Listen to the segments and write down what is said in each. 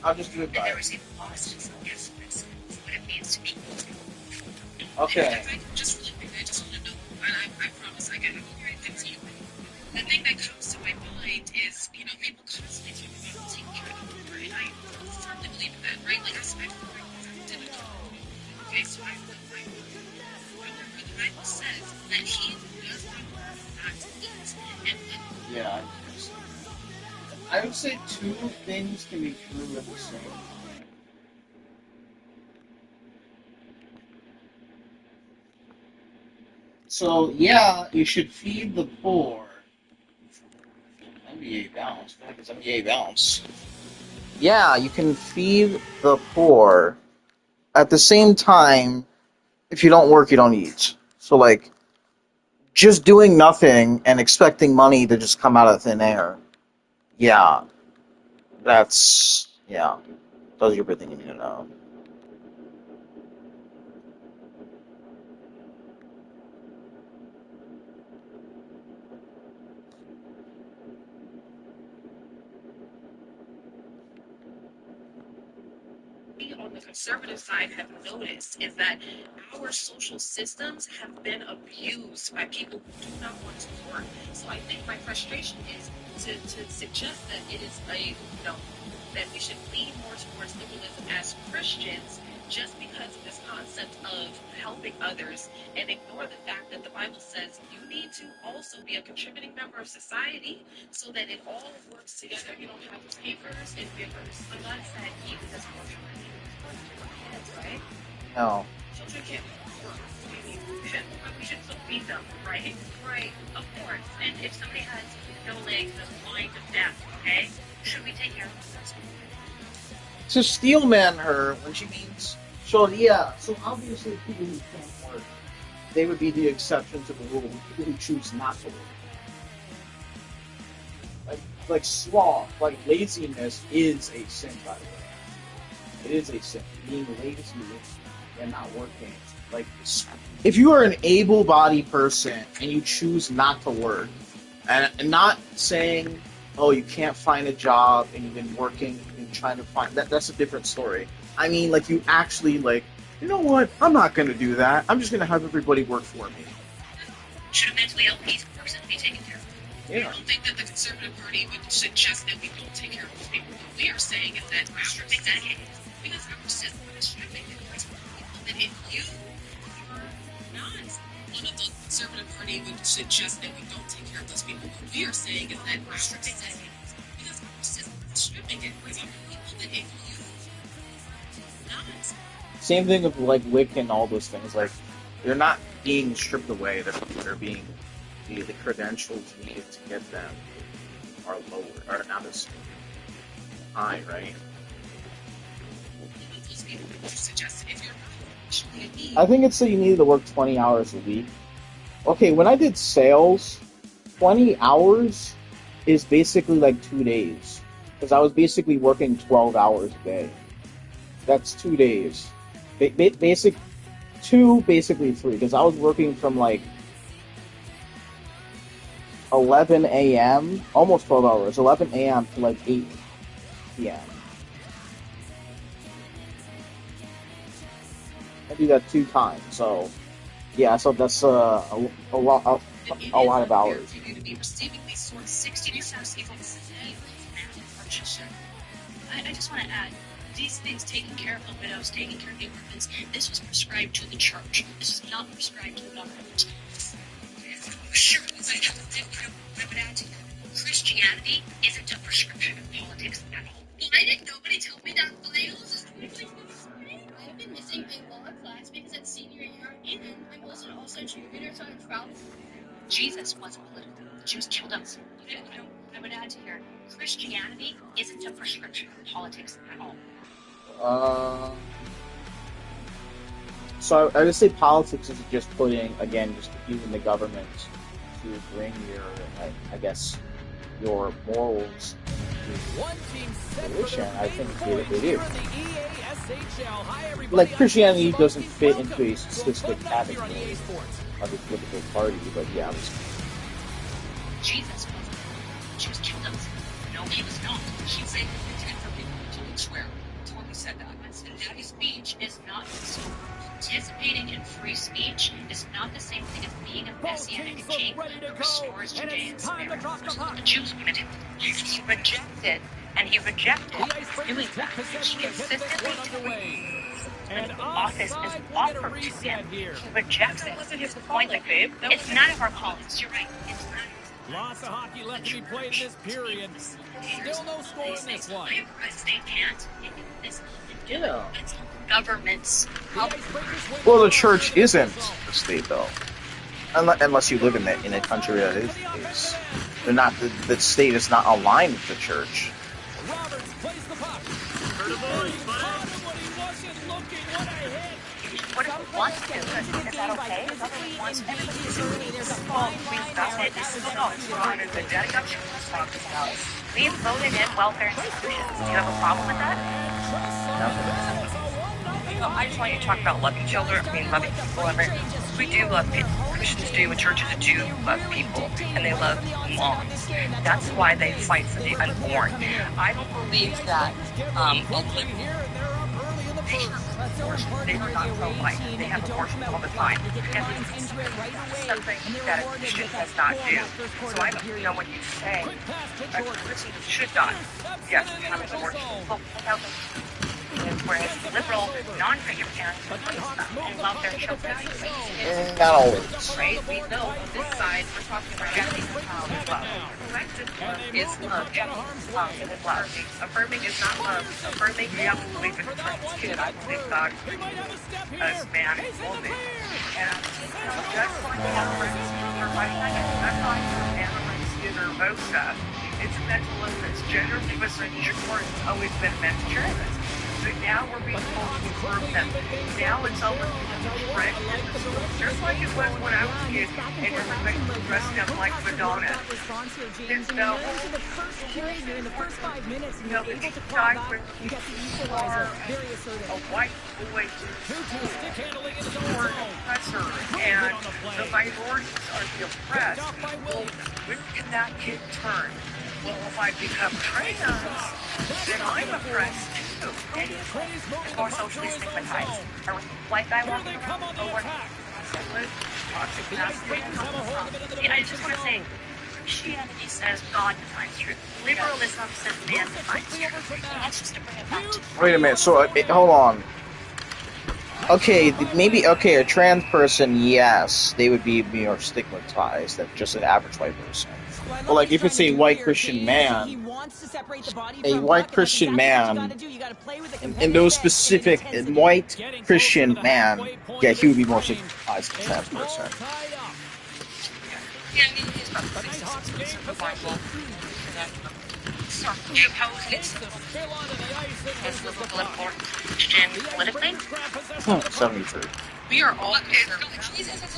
I'll just do it by. Okay. Just really quickly, I just want to know, I promise I get it. The thing that comes to my mind is, people constantly talk about taking care of the poor, and I firmly believe in that, right? Like, I spent 4 years at the dinner table. Okay, so I feel like, however, the Bible says that he who does not work not to eat. And when Yeah. I would say two things can be true at the same time. So, yeah, you should feed the poor. NBA bounce. What the heck is NBA bounce? Yeah, you can feed the poor. At the same time, if you don't work, you don't eat. So, like, just doing nothing and expecting money to just come out of thin air. Yeah, yeah, those are everything you need to know. we on the conservative side have noticed is that our social systems have been abused by people who do not want to work. So I think my frustration is to suggest that it is that we should lean more towards liberalism as Christians just because of this concept of helping others and ignore the fact that the Bible says you need to also be a contributing member of society so that it all works together. You don't have takers and givers. But God said he who doesn't work kids, right? No. Children can't work. We should still feed them, right? Right, of course. And if somebody has no legs, is blind, of deaf, okay? Should we take care of them? To steelman her when she means. So, yeah, so obviously people who can't work, they would be the exception to the rule. People who choose not to work. Like sloth, like laziness is a sin, by the way. It is a sin. Being lazy and not working. Like, if you are an able-bodied person and you choose not to work, and not saying, oh, you can't find a job and you've been working and trying to find that's a different story. I mean, like, you actually, like, you know what? I'm not going to do that. I'm just going to have everybody work for me. Should a mentally ill person be taken care of? Yeah. I don't think that the Conservative Party would suggest that we don't take care of those people. What we are saying is that exactly because our system is stripping it. That if you are not one of the Conservative Party would suggest that we don't take care of those people. What we are saying is that our stripping it because our system is stripping it. For example, people that if you are not. Same thing with like WIC and all those things. Like, they're not being stripped away. They're being the credentials needed to get them are lower, are not as high, right? I think it's that you need to work 20 hours a week. Okay, when I did sales, 20 hours is basically like 2 days. Because I was basically working 12 hours a day. That's 2 days. Basically 3, because I was working from like 11 a.m., almost 12 hours, 11 a.m. to like 8 p.m. I do that 2 times, so yeah, so that's a lot of hours. For you to be receiving these sort of 60 I just want to add, these things, taking care of the widows, taking care of the orphans, this was prescribed to the church. This was not prescribed to the government. Sure, I would add to that. Christianity isn't a prescription of politics at all. Why did nobody tell me that Biles? I've been missing a law class because it's senior year, and I'm also cheerleader, so I travel. Jesus wasn't political. The Jews killed us. I would add to here, Christianity isn't a prescription of politics at all. So I would say politics is just putting, again, just using the government to bring your, I guess, your morals to fruition. I think they do. Like, Christianity doesn't fit into a specific category of a political party, but yeah. Jesus was killed us. No, he was not. He's saying intent for people to swear. Totally said that. And free speech is not so. Participating in free speech is not the same thing as being a messianic king who restores Judeans. The Jews wanted him. He rejected, and he rejected doing that. He consistently when the office is offered to him, he rejects it. His point, like, babe, it's none of our callings. You're right. It's none. Lots of hockey left to be played in this period. Still no score in this one. They can't. Yeah. Governments. Well, the church isn't the state, though. Unless you live in a country that is the case. They're not. The state is not aligned with the church. Roberts plays the puck. What if he wants to? Is that okay? If he wants to? We voted in welfare institutions. Do you have a problem with that? No. I just want you to talk about loving children. I mean, loving people. We do love people. Christians do, and churches do love people, and they love moms. That's why they fight for the unborn. I don't believe that they are not pro-life. They have abortion all the time. And it's something that a Christian does not do. So I don't know what you say. A Christian should not, yes, have an abortion. Whereas liberal, non-Christian parents and love their children. Not always. Right? We know on this side we're talking about having love. Corrective love is love. Love is love. Affirming is not love. Affirming, you have to believe in the person's kid. I believe God as man and woman. And that's why we have friends who are running on it. That's why anorexia nervosa. It's a mental illness. Gender misogyny has always been a mental illness. But now we're being told to affirm them. Now it's almost become a trend. Just like it was when I was a kid and everybody was dressing up like Madonna. There's no the time when you are a white boy or an oppressor and the minorities are the oppressed. Well, when can that kid turn? Well, if I become trans, then I'm oppressed too. And more socially stigmatized. Or white guy walking around or toxic masculinity. I just want to say, Christianity says God defines truth. Liberalism says man defines truth. That's just to bring it back to. Wait a minute. So hold on. Okay, maybe a trans person, yes, they would be more stigmatized than just an average white person. Well, like if it's a white Christian man, and those specific white Christian man, yeah, he would be more stigmatized than a trans person. Yeah, I mean, it's about the Bible. Do you oppose it? As liberal Christian politically? 73. We are all Jesus is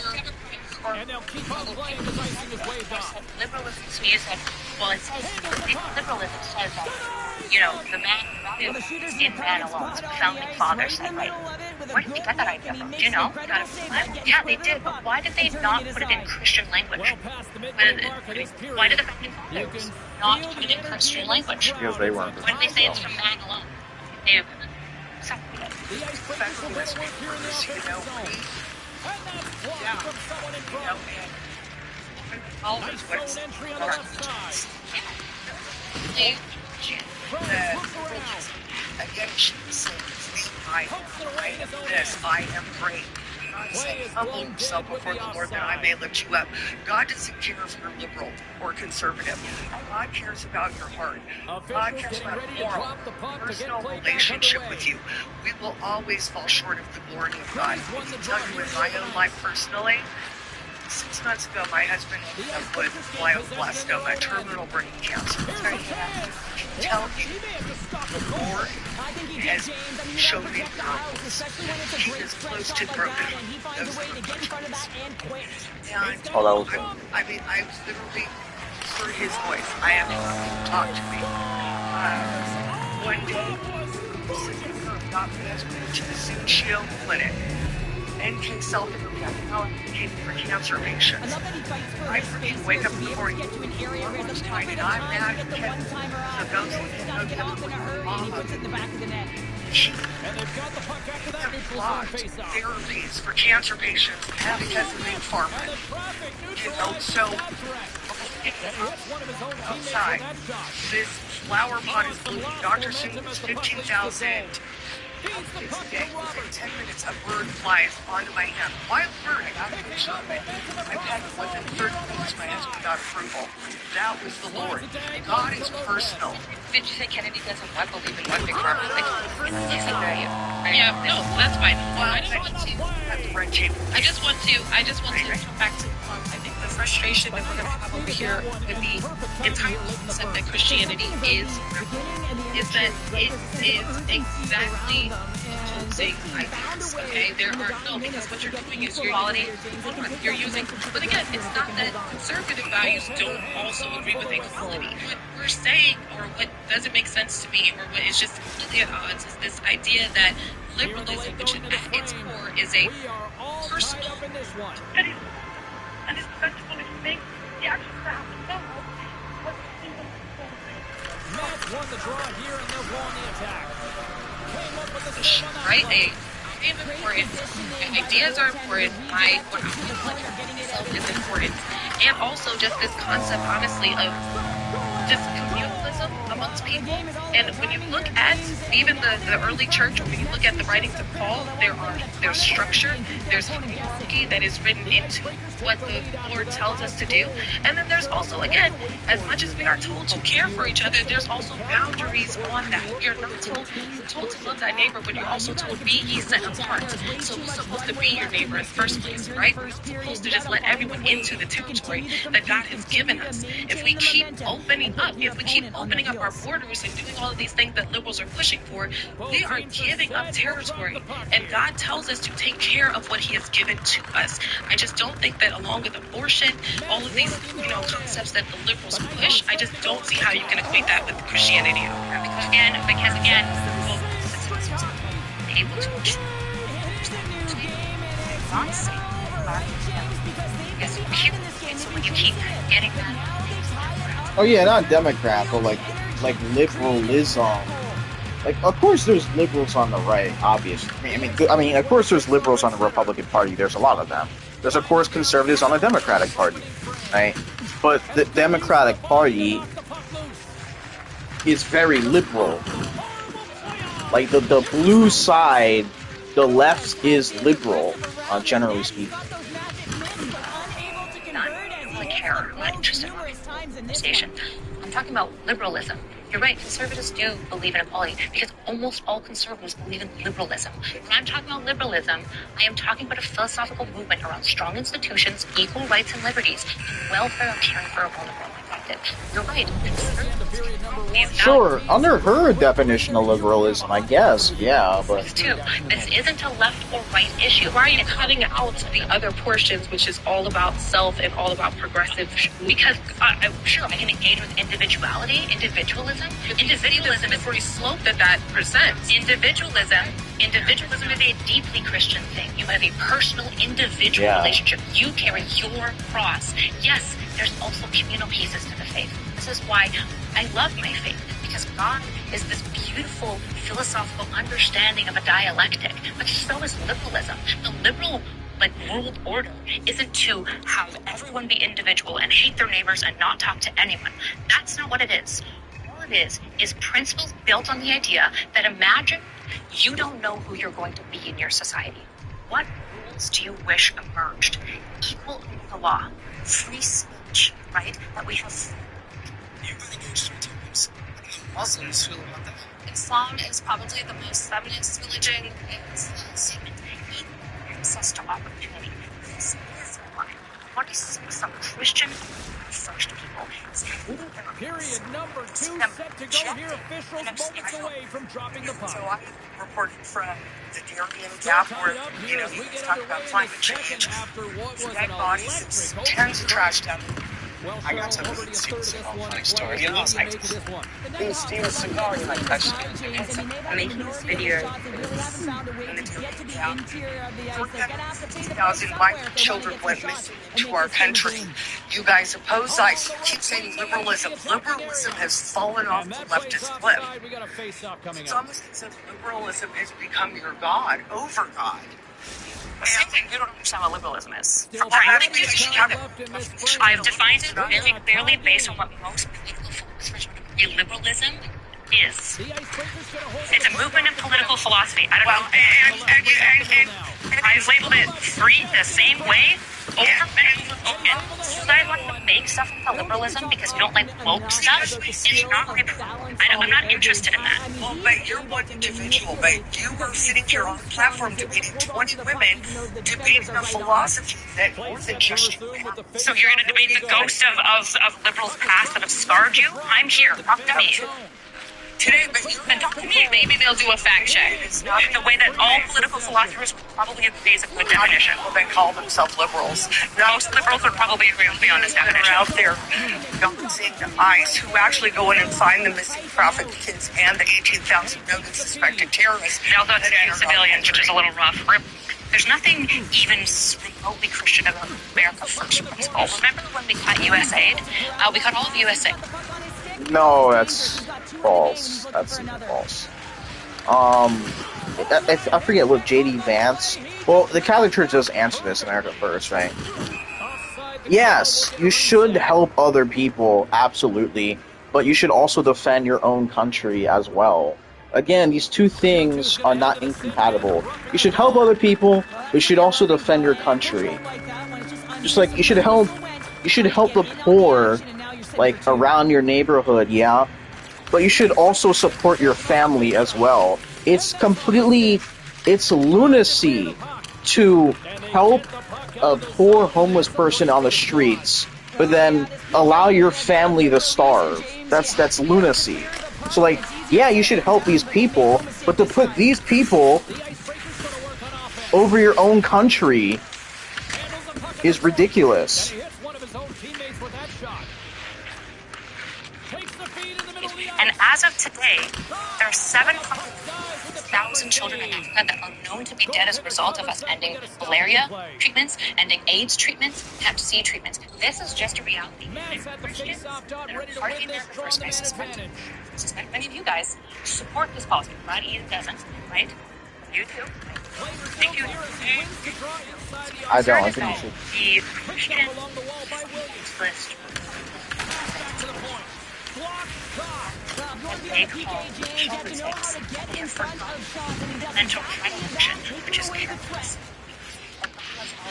and they'll keep on playing as icing is waved off. Liberalism to me is like, well, it says, liberalism says that, you know, the man is in man alone. The founding fathers said, right? Where did they get that idea from? Do you know? Yeah, they did, but why did they not put it in Christian language? Why did the founding fathers not put it in Christian language? Because they weren't. Why did they say it's from man alone? They always works. Addictions. I am this. I am great. God said, humble yourself before the Lord that I may lift you up. God doesn't care if you're liberal or conservative. God cares about your heart. God cares about moral, personal relationship with you. We will always fall short of the glory of God. I can tell you in my own life personally, 6 months ago, my husband ended up with glioblastoma, terminal brain cancer. I can tell you, the Lord has shown me miracles. He is close to broken. Those are the questions. And I mean, I literally heard his voice. I have talked to me. One day, got me to the Sushio clinic. NK cell therapy. I'm now advocating for cancer patients. I freaking wake up in the morning, hormones tight, and I'm mad because the ghost And they've got the puck after that neutral zone face-off. therapies for cancer patients because of big pharma. And the traffic You know, neutralized. so That's right. And he hits one of his own teammates outside, with that shot. this flower pot is blue. Dr. Seuss, Momentum as the puck 15,000. Feeds the puck to Roberts. 10 minutes, a bird flies onto my hand. Wild bird, I got a picture of it. I've had it within 30 minutes, my husband got approval. That was the Lord. God is personal. Did you say Kennedy doesn't believe in one big pharma? Like, it's a value. Yeah, no, that's fine. Well, I just want to. At the red table. I just want to come back to. I think the frustration that we're going to have over here with the entire concept that Christianity is that it is exactly opposing ideas. Okay, because what you're doing is you're using. But again, it's not that conservative values don't also agree with equality. What we're saying, or what doesn't make sense to me, or what is just completely at odds, is this idea that liberalism, which at its core is a personal And it's sensible if you make the actual sound. Mets won the draw here and they'll go on the attack. Came up with the save on that right? play. Important. Ideas are important. What myself is important. And also just this concept, honestly, of just communalism amongst people. And when you look at even the early church, or when you look at the writings of Paul, there's structure, there's hierarchy that is written into what the Lord tells us to do. And then there's also, again, as much as we are told to care for each other, there's also boundaries on that. We are not told to love thy neighbor, but you're also told, be ye set apart. So who's supposed to be your neighbor in the first place, right? We're not supposed to just let everyone into the territory that God has given us. If we keep opening up our borders and doing all of these things that liberals are pushing for, we are giving up territory. And God tells us to take care of what he has given to us. I just don't think that along with abortion, all of these, concepts that the liberals push, I just don't see how you can equate that with Christianity. Because again, able to not say so when you keep getting that. Oh yeah, not Democrat, but like liberalism. Like, of course, there's liberals on the right, obviously. I mean, of course, there's liberals on the Republican Party. There's a lot of them. There's, of course, conservatives on the Democratic Party, right? But the Democratic Party is very liberal. Like, the blue side, the left is liberal, generally speaking. Not really care. I'm not interested in the station. I'm talking about liberalism. You're right, conservatives do believe in equality because almost all conservatives believe in liberalism. When I'm talking about liberalism, I am talking about a philosophical movement around strong institutions, equal rights and liberties, and welfare of caring for a vulnerable and affected. You're right, Sure, under her definition of liberalism, I guess, yeah, but... This isn't a left or right issue. Why are you cutting out the other portions, which is all about self and all about progressive? Because, sure, I can engage with individualism. Individualism is the slope that presents. Individualism is a deeply Christian thing. You have a personal, individual relationship. You carry your cross. Yes, there's also communal pieces to the faith. This is why I love my faith, because God is this beautiful philosophical understanding of a dialectic, but so is liberalism. The liberal world order isn't to have everyone be individual and hate their neighbors and not talk to anyone. That's not what it is. All it is principles built on the idea that imagine you don't know who you're going to be in your society. What rules do you wish emerged? Equal under the law, free speech, right? That we have. You really go sometimes. Muslims feel about that. Islam is probably the most feminist religion. It's Access to opportunity. This is why 26 some Christian first people is moving their Period number 2 set to go here. Officials moments away from dropping the puck. So I reported from the Darien Gap where, he was talking about climate change. Dead bodies, tons of trash down there. I got to meet Steven Seagal. Funny story. You know, I was Steven Seagal, and I touched him. I'm making this video when the deal came out. 50,000 white children went missing to our country. You guys oppose us. Keep saying liberalism. Liberalism has fallen off the leftist cliff. It's almost as if liberalism has become your God, over God. Same thing. You don't understand what liberalism is. I've defined it very clearly based on what most political philosophers would agree liberalism is. It's a movement in political philosophy. I don't know. And I've labeled it free the same way over and decide what to make stuff about liberalism because you don't like woke stuff is not my problem. I'm not interested in that. Well, but you're one individual, but you were sitting here on the platform debating 20 women debating a philosophy that more than just you have. So you're going to debate the ghost of liberals past that have scarred you? I'm here. Talk to me. Today, but you Then talk to me. Maybe they'll do a fact check. The way that all political philosophers would probably agree is a good definition. they call themselves liberals. Most liberals would probably agree with me on this That definition. are out there seeing the eyes who actually go in and find the missing trafficked kids and the 18,000 noted suspected terrorists. They'll go to the civilians, which is a little rough. There's nothing even remotely Christian about America First principle. Remember when we cut USAID? We cut all of USAID. No, that's false. That's even false. I forget what J.D. Vance. Well, the Catholic Church does answer this, America First, right? Yes, you should help other people, absolutely, but you should also defend your own country as well. Again, these two things are not incompatible. You should help other people, but you should also defend your country. Just like you should help the poor, like around your neighborhood, yeah, but you should also support your family as well. It's lunacy to help a poor homeless person on the streets, but then allow your family to starve. That's lunacy. So like, yeah, you should help these people, but to put these people over your own country is ridiculous. And as of today, there are 700,000 children in Africa that are known to be dead as a result of us ending malaria treatments, ending AIDS treatments, Hep C treatments. This is just a reality. And Christians that are part of the America First, I suspect many of you guys support this policy. Not Ian doesn't, right? You do. Thank you. I don't. I think you should. The Christian list. They call politics mental function, which is careless.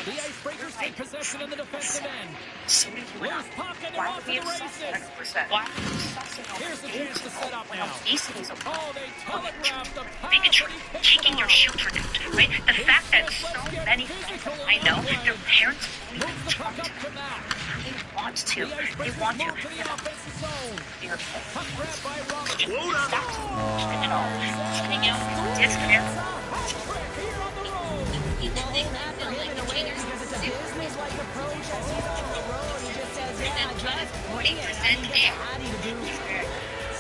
The Icebreakers take possession in the defensive end. So do we not. Why would we obsess? Why are we obsessing Here's the chance to set up now. obesity is a Oh, they telegraphed the bigotry, taking your children out, right? The fact that so many people I know, their parents won't even talk to them. They want to. They want to. They're sitting out, disconnect.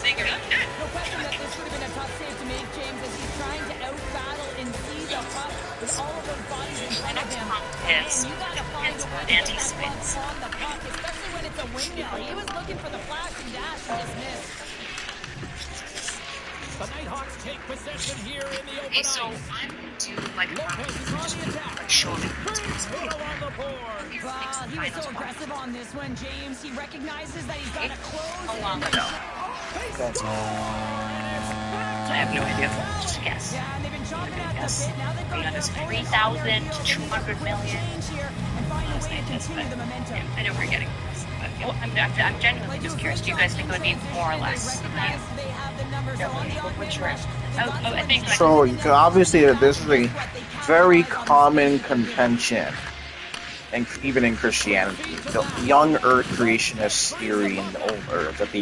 Singer. No question that this would have been a tough save to make, James, as he's trying to out-battle and see the puck with all of those bodies in front of him. And you gotta find a way to get that puck on the puck, especially when it's a windmill. He was looking for the flash and dash and just missed. The Nighthawks take possession here in the open Okay, so ice. I'm going to do like Lopez is on the attack. show me. Photo on the board. Wow, he was so aggressive on this one, James. He recognizes that he's got to close. How long ago? I have no idea. Just a guess. Yeah, and they've been chopping at the Yes. bit. Now they've got It's their 3,000 to 200 million. change here and find a way to continue the momentum. I know we're getting this. But, I'm genuinely just curious. Do you guys think it would be more or less? They have the numbers on the Which way? I think like, So obviously, this is a very common contention, and even in Christianity, the young Earth creationist theory and the old Earth. That the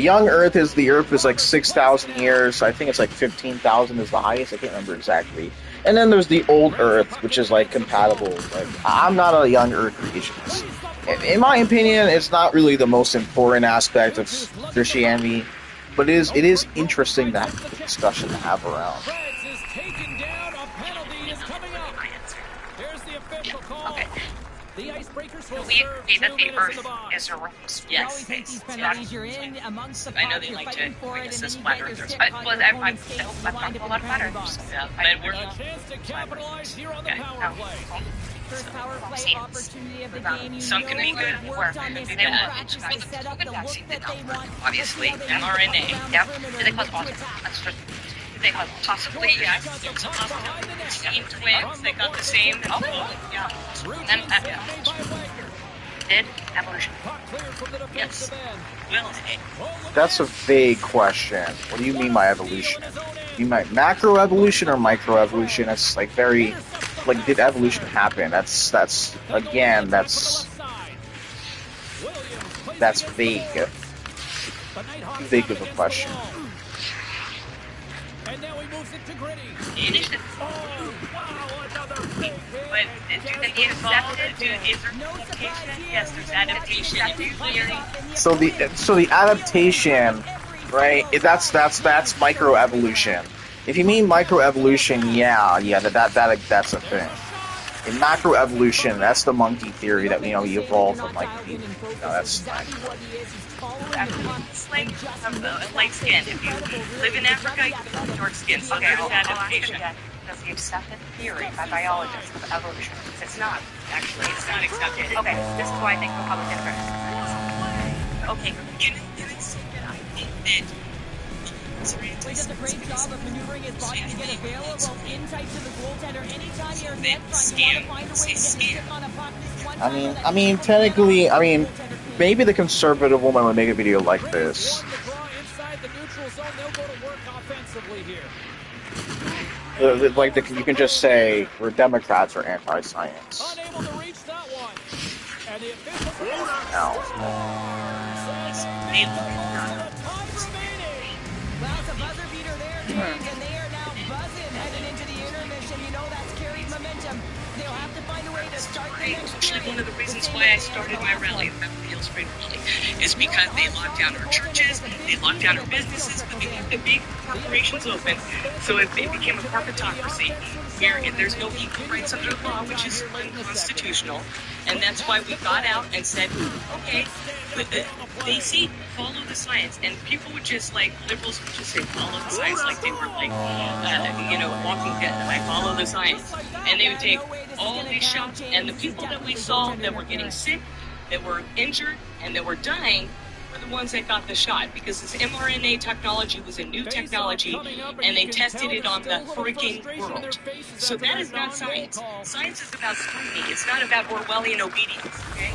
young Earth is like 6,000 years. I think it's like 15,000 is the highest. I can't remember exactly. And then there's the old Earth, which is like compatible. Like I'm not a young Earth creationist. in my opinion, it's not really the most important aspect of Christianity, but it is interesting to have a discussion to have around. Fred's is taken down. A penalty is coming up. Here's the official call. Okay. The Icebreakers will We serve agree that 2 the minutes in the Earth box. is a round You always hate these penalties. You're in amongst the puck, I know they you're like to fighting for make it, us and then as you flat get your earthers. stick But caught well, your I've opponent's face, and you talked wind to up a lot in of the flat penalty earthers. box. But we're A chance to capitalize here on the okay. power No. play. First power play opportunity of the game. You Some know can be good. they've worked on this in practice. They set up the look that they want. Obviously, Let's see how they use the puck mRNA. around Yep. the perimeter Do they and cause look to autism? attack. That's just. Do they cause possibly yes. There's a possibility. Twins. They got the same. Oh, yeah. And did evolution. Yes. Well, That's a vague question. What do you mean by evolution? You mean macroevolution or microevolution? That's like very, like, did evolution happen? That's again, that's vague. Too vague of a question. And now he moves it to Gritty. initiative. But do they get accepted? Is there communication? Yes, there's adaptation. So the adaptation, right? That's microevolution. If you mean microevolution, yeah, that's a thing. In macroevolution, that's the monkey theory that we evolve from like that's fine. It's like light skin. If you live in Africa, you have dark skin. So there's adaptation. That's the accepted theory by biologists of evolution. It's not, actually. It's not accepted. Okay, this is why I think Republican are. Okay, can I say that I think that He does a great job of maneuvering his body to get available in tight to the goaltender. Anytime you're net front, you want to find a way to get the stick on a puck. This one I mean, technically, maybe the conservative woman would make a video like this. You can just say we're Democrats or anti-science. Well, it's a buzzer beater there, James, and they are now buzzing heading into the intermission. You know that's carried momentum. They'll have to find a way to start the next Actually, period. one of the reasons why I started my rally at Beale Spring Rally is because they locked down our churches, they locked down our businesses, but they kept the big corporations open. So it became a corporatocracy where there's no equal rights under the law, which is unconstitutional. And that's why we got out and said, okay, they see follow the science, and people would just liberals would just say follow the science, like they were Walking Dead, like follow the science, and they would take all these shots, and the people that we saw that were getting sick, that were injured, and that were dying were the ones that got the shot, because this mRNA technology was a new technology, and they tested it on the freaking world. So that is not science. Science is about scrutiny. It's not about Orwellian obedience. Okay?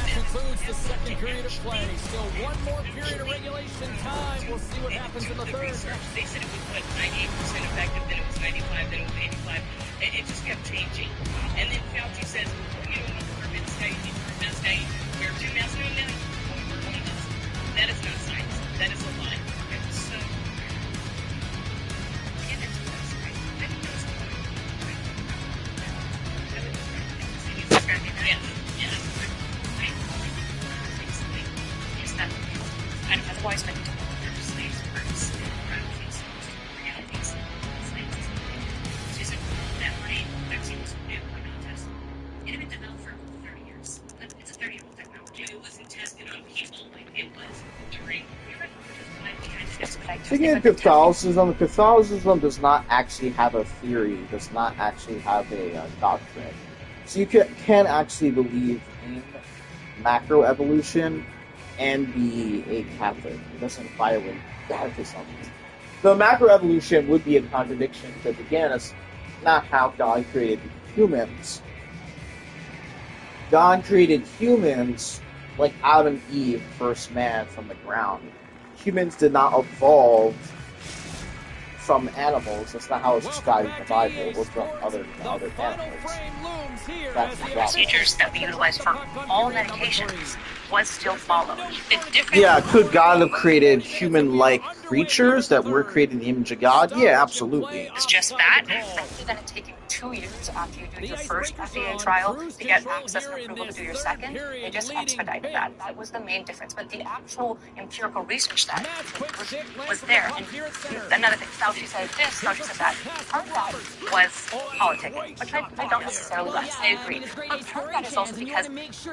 Concludes the second period of play. Still one more period of regulation time. We'll see what happens in the third. They said it was 98% effective, then it was 95, then it was 85. It just kept changing. And then Fauci says, you don't need to wear masks now, you need to wear masks now, you need to wear 2 masks now, now you can wear one of those. That is not science. That is a lie. Okay, so get into this, right? I think that's a lie. Yes. I've always been told that slaves were realities, realities, slaves. She said that my vaccine was new, I'm not tested. It had been developed for 30 years. It's a 30-year-old technology. It wasn't tested on people like it was during. Speaking of Catholicism does not actually have a theory, does not actually have a doctrine. So you can actually believe in macroevolution and be a Catholic. It doesn't violate Catholicism. The macroevolution would be a contradiction because, again, it's not how God created humans. God created humans like Adam and Eve, first man, from the ground. Humans did not evolve from animals. That's not how it's described in the Bible or from other animals. procedures that we utilize for all medications was still followed. The difference, Yeah, could God have created human-like creatures that were created in the image of God? Yeah, absolutely. It's just that. Rather than it taking 2 years after you do your first FDA trial to get access and approval to do your second, they just expedited that. That was the main difference. But the actual empirical research that was there. And another thing, Fauci said this, Fauci said that. Part of that was politicking, which I don't necessarily like. I agree. But part of that is also because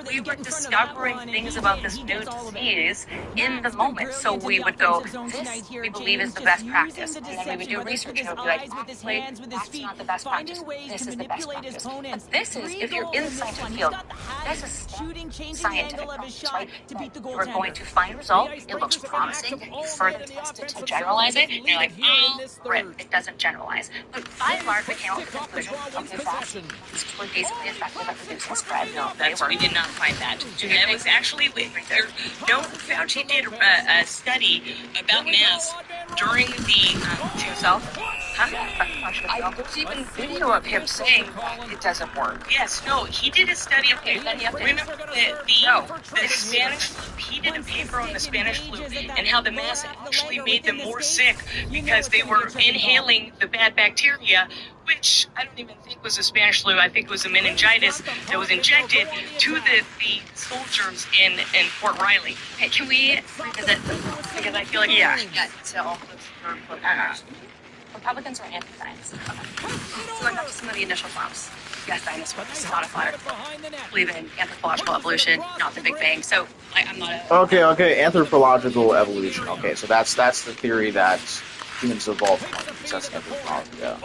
we were discovering things about this new disease in the moment. So we would go, this we believe is the best practice. And then we would do research and it would be like, actually, that's not the best practice. This is the best practice. But this is, if you're in the scientific field, this is scientific practice, right? You're going to find a result, it looks promising, you further test it to generalize it, and you're like, oh, rip, it doesn't generalize. But by and large, we came up with the conclusion, okay, vaccines were basically effective at reducing spread. No, we did not find that. That was actually, no, Fauci did a study about masks during the there's even video of him saying it doesn't work. Yes, no, he did a study. Okay, remember the Spanish flu? He did a paper on the Spanish flu and how the mask actually made them more sick because they were inhaling the bad bacteria, which I don't even think was a Spanish flu. I think it was a meningitis that was injected to the soldiers in Fort Riley. Hey, can we revisit because I feel like we get to all of Republicans are anti-science. So going back to some of the initial thoughts. Yes, dinosaurs, not a flat earth. Believe in anthropological evolution, not the Big Bang. So I'm not a... Okay, anthropological evolution. Okay, so that's the theory that humans evolved from. That's anthropology, yeah.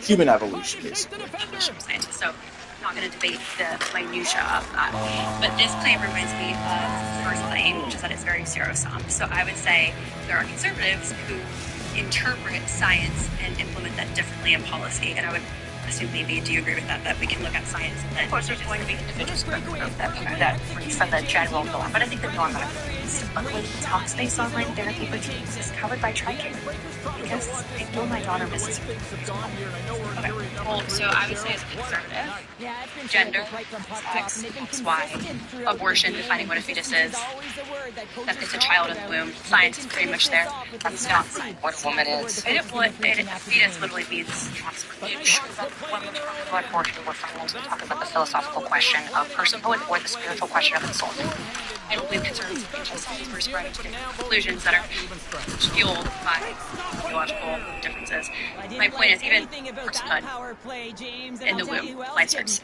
Human evolution, basically. Evolution scientist, so I'm not going to debate the minutiae of that. But this claim reminds me of the first claim, which is that it's very zero-sum. So I would say there are conservatives who interpret science and implement that differently in policy, and I would assume maybe, do you agree with that we can look at science and then of course there's going to be individuals that from the general norm, but I think the norm luckily talks-based online therapy for teens is covered by TRICARE because I know my daughter misses her. Okay, well, so I would say as a conservative, gender, sex, XY, abortion, defining what a fetus is, that it's a child in the womb, science is pretty much there. That's not science. What a woman is. A fetus literally means transformation. When we talk about abortion, we're talking about the philosophical question of personhood or the spiritual question of the soul. I don't believe conservatives are anti-science. We're spreading to conclusions that are fueled by theological differences. My point is, even personhood in the womb, life starts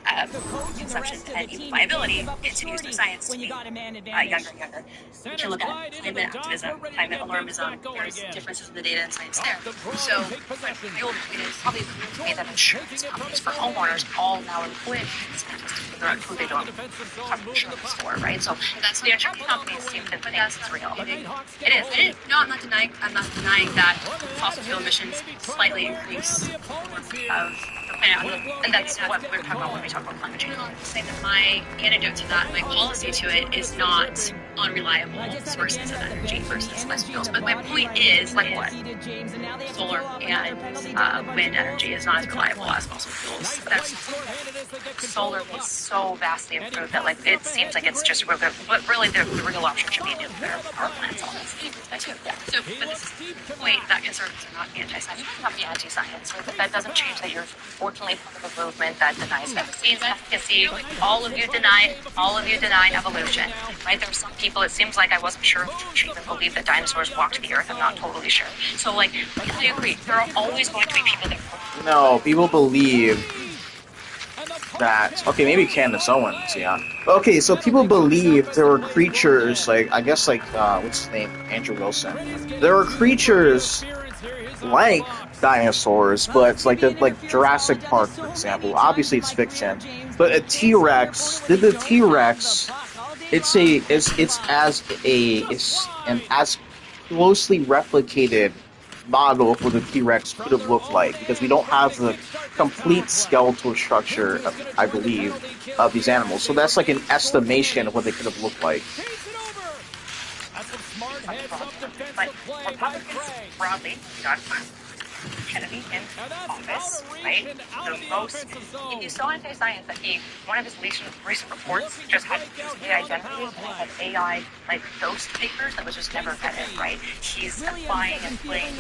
conception and even viability continues the science to be younger and younger. We can look at climate activism, climate alarmism. There's differences in the data and science there. So, it is probably clear to me that insurance companies for homeowners all now employ scientists to figure out who they don't have insurance for, right? So that's the insurance companies seem to think it's real. It is. No, I'm not denying that fossil fuel emissions slightly increase of the planet, and that's what we're talking about when we talk about climate change. I say that my antidote to that, my policy to it, is not unreliable sources of energy versus fossil fuels. But my point is, like what? Solar and wind energy is not as reliable as fossil fuels. Solar is so vastly improved that it seems like it's just but really the real option should be nuclear power plants on this. Yeah. So, but this is the point that conservatives are not anti-science. You're not anti-science, right? But that doesn't change that you're fortunately part of a movement that denies vaccines efficacy. All of you deny evolution, right? There are some people, it seems like I wasn't sure if you even believe that dinosaurs walked the earth. I'm not totally sure. So, I agree. There are always going to be people that... No, people believe that... Okay, maybe Candace Owens, yeah. Okay, so people believe there were creatures, what's his name? Andrew Wilson. There were creatures like dinosaurs, but like Jurassic Park, for example. Obviously, it's fiction. But a T-Rex, it's an as closely replicated model of what the T-Rex could have looked like, because we don't have the complete skeletal structure, I believe, of these animals. So that's like an estimation of what they could have looked like. But Republicans broadly, Kennedy in office, right? The most, he's so anti-science that one of his recent reports just had AI generators and it had AI, like, ghost papers that was just never vetted, right? He's applying and putting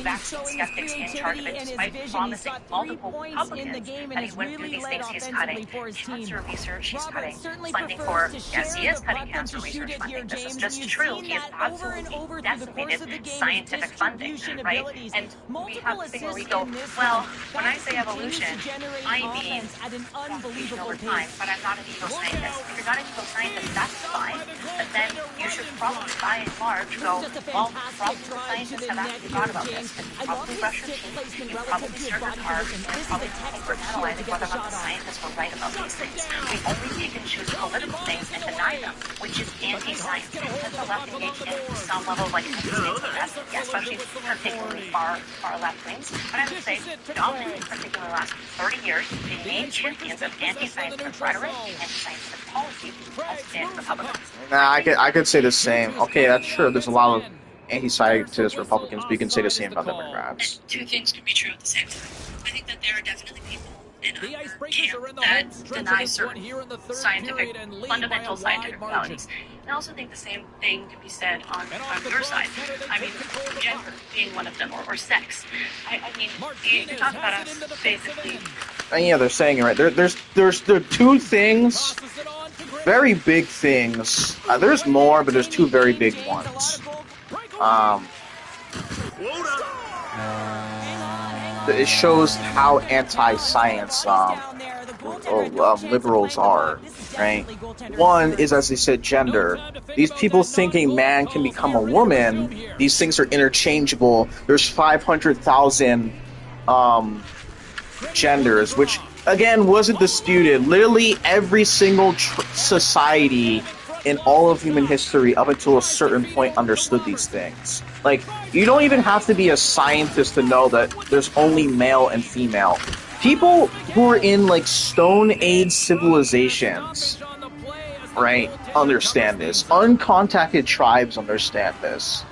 vaccine skeptics in charge of it, despite promising multiple Republicans that he went through these things. He's cutting cancer research, he's cutting funding for, yes, he is cutting cancer research funding. This is just true. He has absolutely decimated scientific funding, right? And we have the thing where we go, well, when I say evolution, I mean evolution over time, but I'm not an ego scientist. If you're not an ego scientist, that's fine, but then you should probably, by and large, go, well, probably the scientists have actually thought about this, and you probably brush your teeth, you probably stir your car, and probably overanalyzing whether or not the scientists were right about these things. We only pick and choose political things and deny them, which is anti-science. Does the left engage in some level of like anti-science? Yes, especially particularly far left wings. But I would say, dominantly, particularly the last 30 years, the main champions of anti-scientific rhetoric, anti-scientific policy has been Republicans. Nah, I could say the same. Okay, that's true. There's a lot of anti-scientist Republicans, but you can say the same about Democrats. And two things can be true at the same time. I think that there are definitely people in our camp that deny certain scientific, fundamental scientific realities. And I also think the same thing can be said on your side. I mean, gender being one of them, or sex. I mean, you talk about us basically. And yeah, they're saying it right. There's two things, very big things. There's more, but there's two very big ones. It shows how anti-science liberals are, right? One is, as they said, gender. These people think a man can become a woman. These things are interchangeable. There's 500,000 genders, which, again, wasn't disputed. Literally every single society in all of human history up until a certain point understood these things. Like, you don't even have to be a scientist to know that there's only male and female. People who are in, like, Stone Age civilizations, right, understand this. Uncontacted tribes understand this.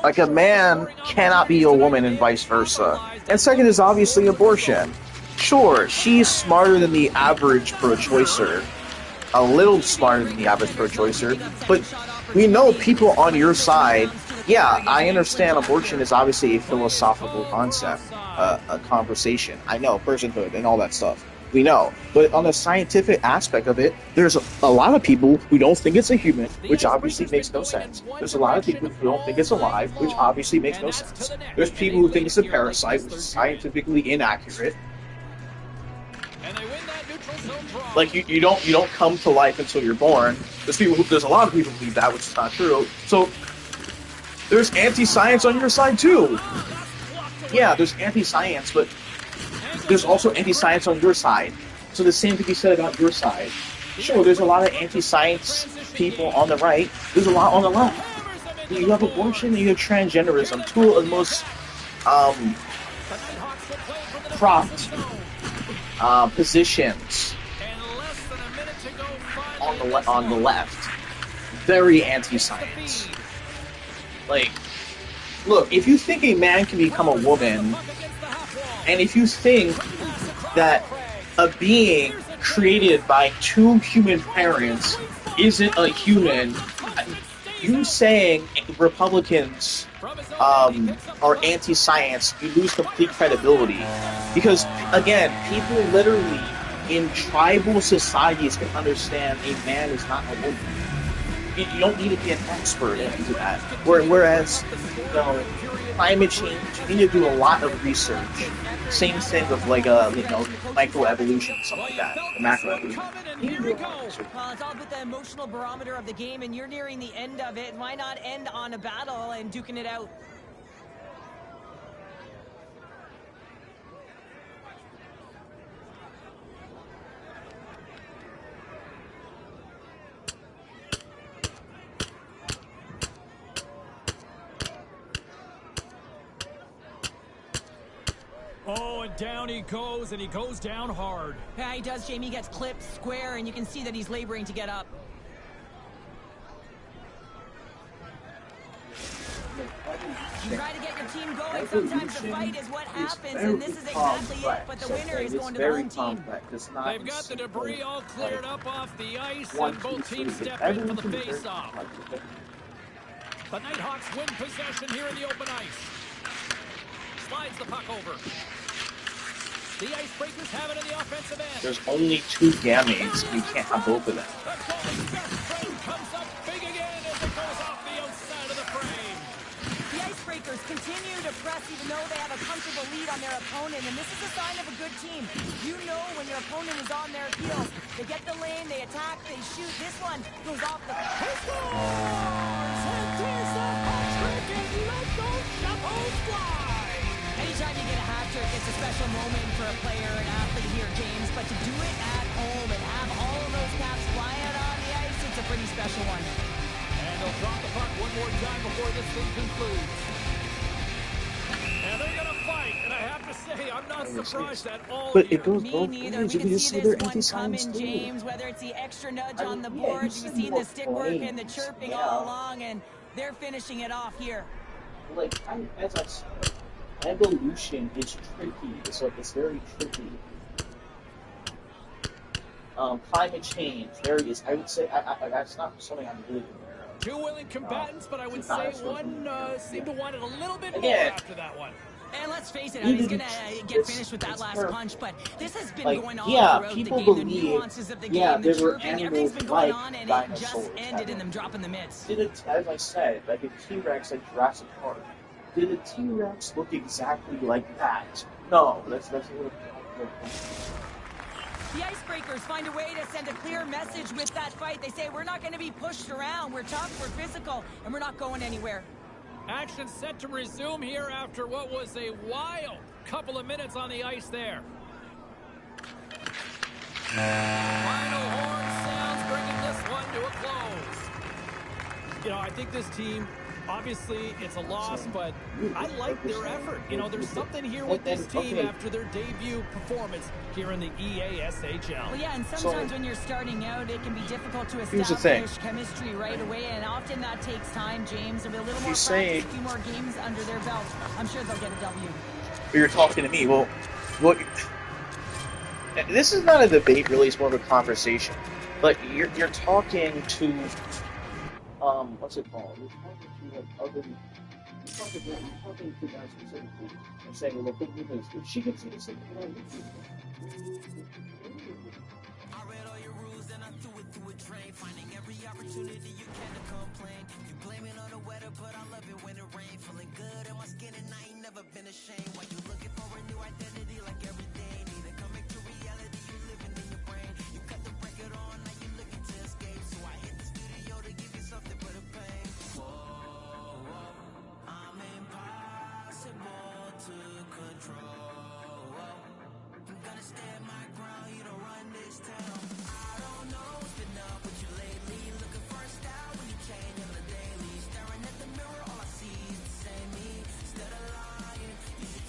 Like, a man cannot be a woman and vice versa. And second is obviously abortion. Sure, she's smarter than the average pro-choicer. A little smarter than the average pro-choicer. But we know people on your side. Yeah, I understand abortion is obviously a philosophical concept, a conversation. I know, personhood and all that stuff. We know. But on the scientific aspect of it, there's a lot of people who don't think it's a human, which obviously makes no sense. There's a lot of people who don't think it's alive, which obviously makes no sense. There's people who think it's a parasite, which is scientifically inaccurate. Like, you don't come to life until you're born. There's a lot of people who believe that, which is not true. So there's anti-science on your side too. Yeah, there's anti-science, but there's also anti-science on your side. So the same can be said about your side. Sure, there's a lot of anti-science people on the right. There's a lot on the left. You have abortion and you have transgenderism. Two of the most propped positions on the left. Very anti-science. Like, look, if you think a man can become a woman, and if you think that a being created by two human parents isn't a human, you saying Republicans are anti-science, you lose complete credibility. Because, again, people literally in tribal societies can understand a man is not a woman. You don't need to be an expert into that. Whereas, climate change, you need to do a lot of research. Same thing with, like, microevolution, something like that, or macroevolution. Well, it's all about the emotional barometer of the game, and you're nearing the end of it. Why not end on a battle and duking it out? Oh, and down he goes, and he goes down hard. Yeah, he does, Jamie. He gets clipped square, and you can see that he's laboring to get up. sometimes the fight is what happens, and this is exactly it. But the winner is going to the home team. They've got the debris all cleared up off the ice, and both teams step in for the face-off. The Nighthawks win possession here in the open ice. Slides the puck over. The Icebreakers have it in the offensive end. There's only 2 gametes. You can't have both of them. The goalie's best friend comes up big again as it goes off the outside of the frame. The Icebreakers continue to press even though they have a comfortable lead on their opponent, and this is a sign of a good team. You know when your opponent is on their heels. They get the lane, they attack, they shoot. This one goes off the... He scores! And there's a hat trick, and let those shovels fly! Anytime you get a hat trick, it's a special moment for a player, an athlete here, James. But to do it at home and have all of those caps fly out on the ice, it's a pretty special one. And they'll drop the puck one more time before this thing concludes. And they're going to fight, and I have to say, I'm not surprised at all. But it goes Me both neither. ways. We You can just see see their this one empty signs coming, too. James, whether it's the extra nudge on the Yeah, board. you We've see seen more the stick work and the plays. chirping Yeah. all along, and they're finishing it off here. Like, as I said, evolution is tricky. It's very tricky. Climate change, there is. I would say that's not something I'm really aware of. 2 willing combatants, but I would say one seemed to want it a little bit more Again, after that one. And let's face it, he's going to get finished with that last punch, but this has been like, going on yeah, throughout people the game. believe, The nuances of the game, yeah, the there were chirping, animals everything's been going like on, and it dinosaurs just ended in them dropping the mitts. Did it, as I said, like a T-Rex like Jurassic Park, did a T-Rex look exactly like that? No, that's a little... The Icebreakers find a way to send a clear message with that fight. They say, we're not going to be pushed around. We're tough, we're physical, and we're not going anywhere. Action set to resume here after what was a wild couple of minutes on the ice there. Final horn sounds bringing this one to a close. You know, I think this team, obviously it's a loss, but I like their effort. You know, there's something here with this team after their debut performance here in the EASHL. Well, yeah, and sometimes when you're starting out, it can be difficult to Here's the thing. establish chemistry right away, and often that takes time, James. With a little more He's practice, a few more games under their belt, I'm sure they'll get a W. But you're talking to me. Well, what? This is not a debate, really. It's more of a conversation. But you're talking to, what's it called? You're talking to like other. You're talking to guys specifically and saying, well, look at this. She could see the same thing on YouTube. I read all your rules and I threw it through a drain. Finding every opportunity you can to complain. You blame it on the weather, but I love it when it rains. Feeling good in my skin and I ain't never been ashamed. Why you looking for a new identity like every day? Need to come back to reality, you living in your brain. You cut the record on, now you looking to escape. So I hit the studio to give you something but a pain. Whoa, I'm impossible to control. I'm gonna stand my ground, you don't run this town. I don't know what's been up with you lately. Looking for a style when you change on the daily. Staring at the mirror, all I see is the same me. Instead of lying, you should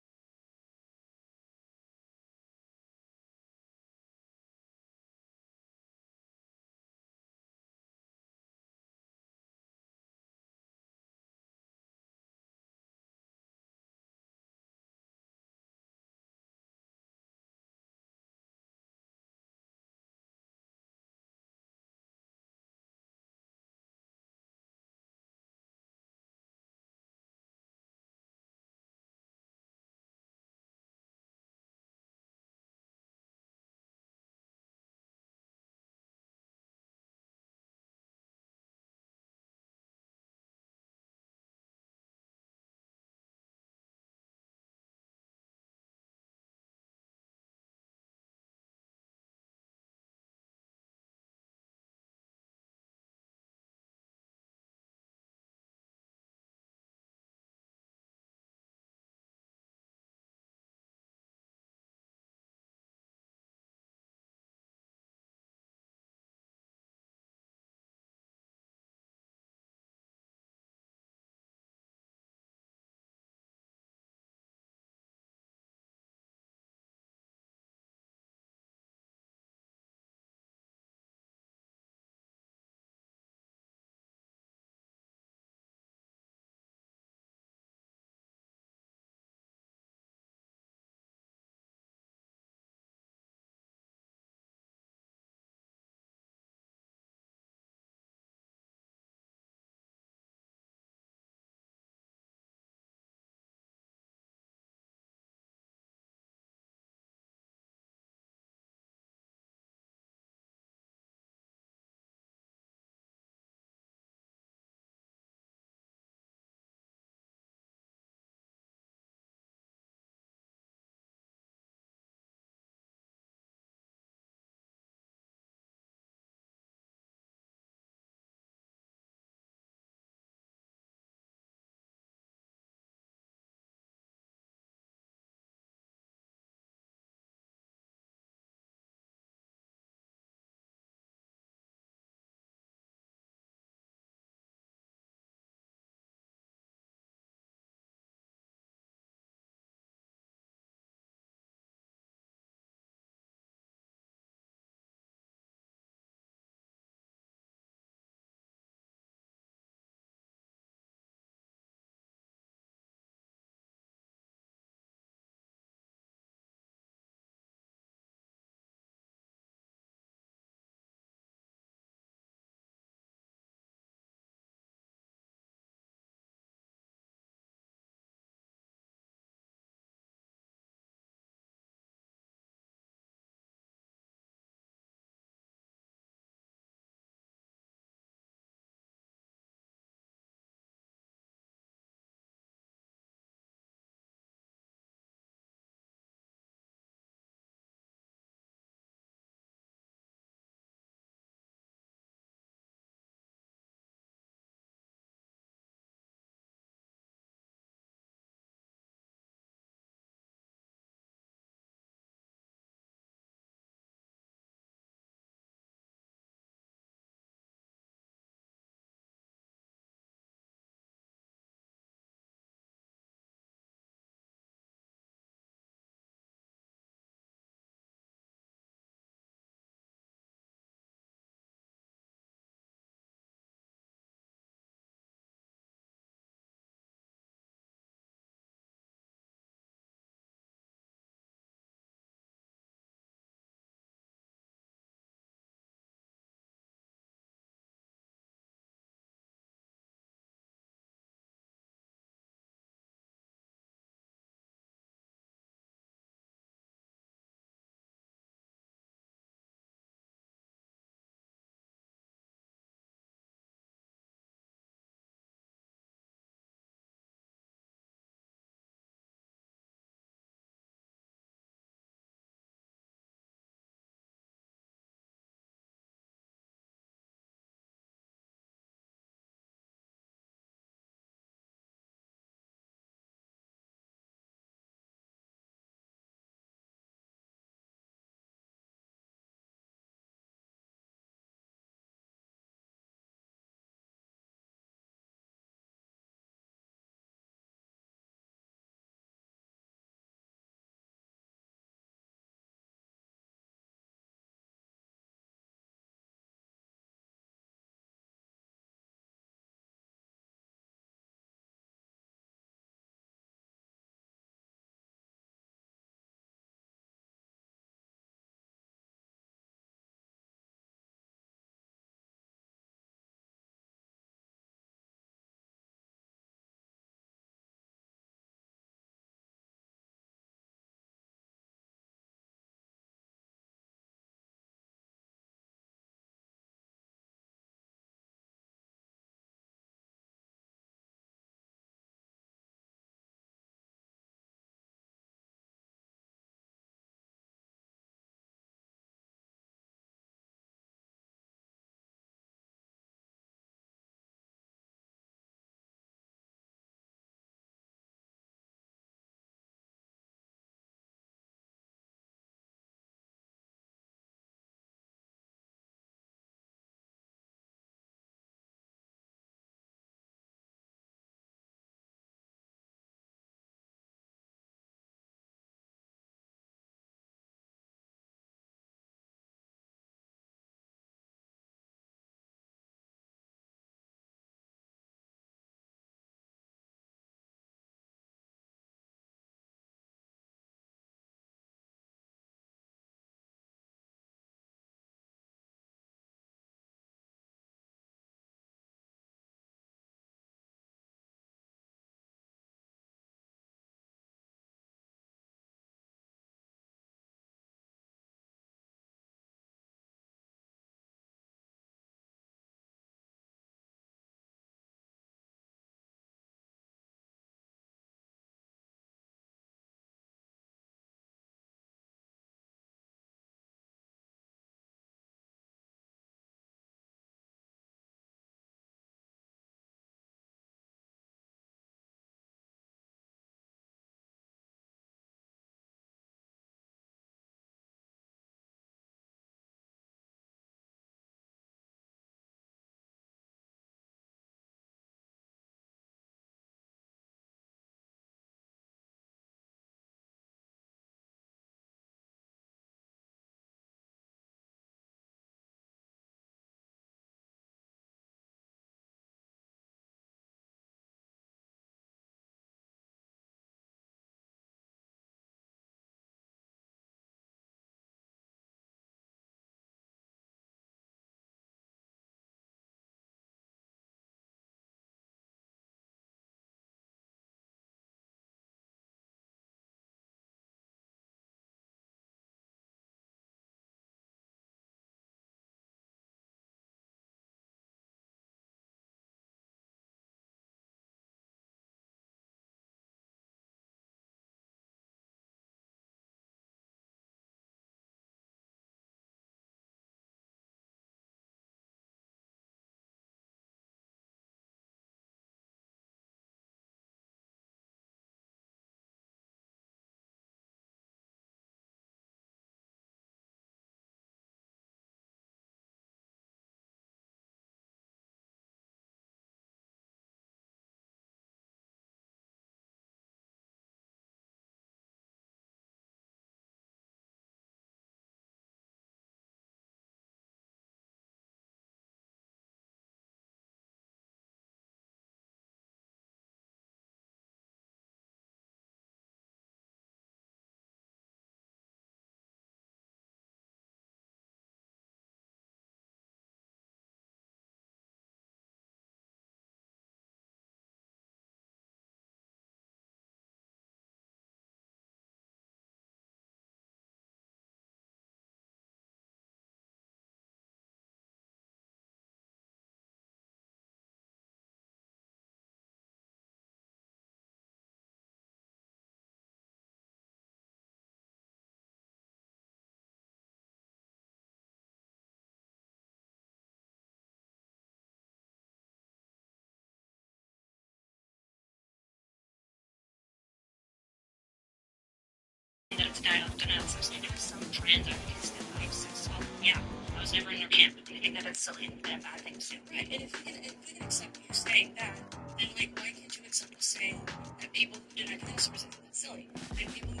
denial of sex. There are some trans advocates that believe sex. Well, yeah, I was never in their camp. I think that it's silly and a bad thing to do. Right, and if we can accept you saying that, then like why can't you accept us saying that people who deny dinosaurs are silly? And people who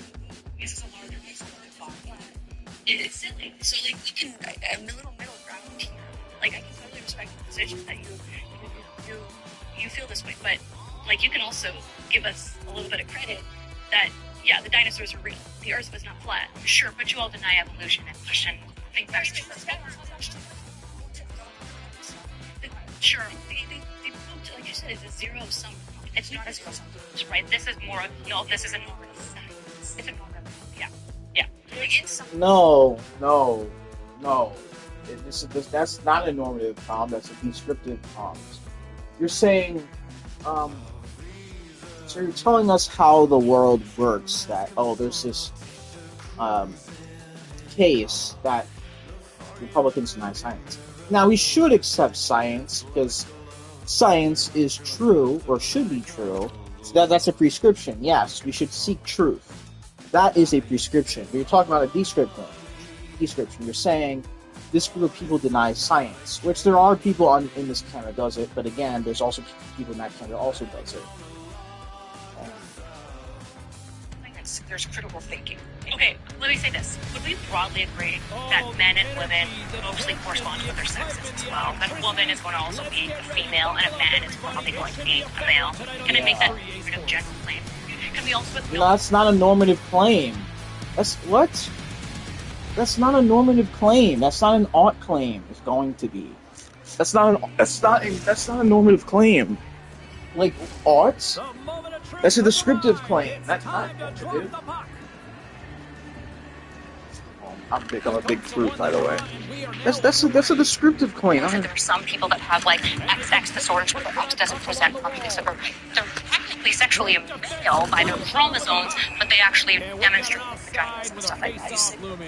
this is a larger it's silly. So like we can a middle ground here. Like I can totally respect the position that you feel this way, but like you can also give us a little bit of credit that yeah, the dinosaurs are real. The Earth was not flat. Sure, but you all deny evolution and question think back to sure, they proved, like you said, it's a zero-sum. It's not a zero-sum, right? This is more of, no, this is a normative science. It's a normative, yeah. No. That's not a normative prompt, that's a descriptive prompt. You're saying, so you're telling us how the world works, that, there's this case that Republicans deny science. Now, we should accept science, because science is true, or should be true, so that's a prescription. Yes, we should seek truth. That is a prescription. But you're talking about a description. You're saying this group of people deny science, which there are people in this country that does it, but again, there's also people in that country that also does it. There's critical thinking. Okay, let me say this. Would we broadly agree that men and women mostly correspond with their sexes as well? That a woman is going to also be a female and a man is probably going to be a male? Can I make that sort of general claim? Can we also... No, that's not a normative claim. That's what? That's not a normative claim. That's not an ought claim. It's going to be. That's not a normative claim. Like ought? That's a descriptive claim. That's not normative. I'm a big fruit, by the way. That's a descriptive claim. There are some people that have like XX disorders where the X doesn't present properly. So they're technically sexually male by their chromosomes, but they actually demonstrate vaginas and stuff like that.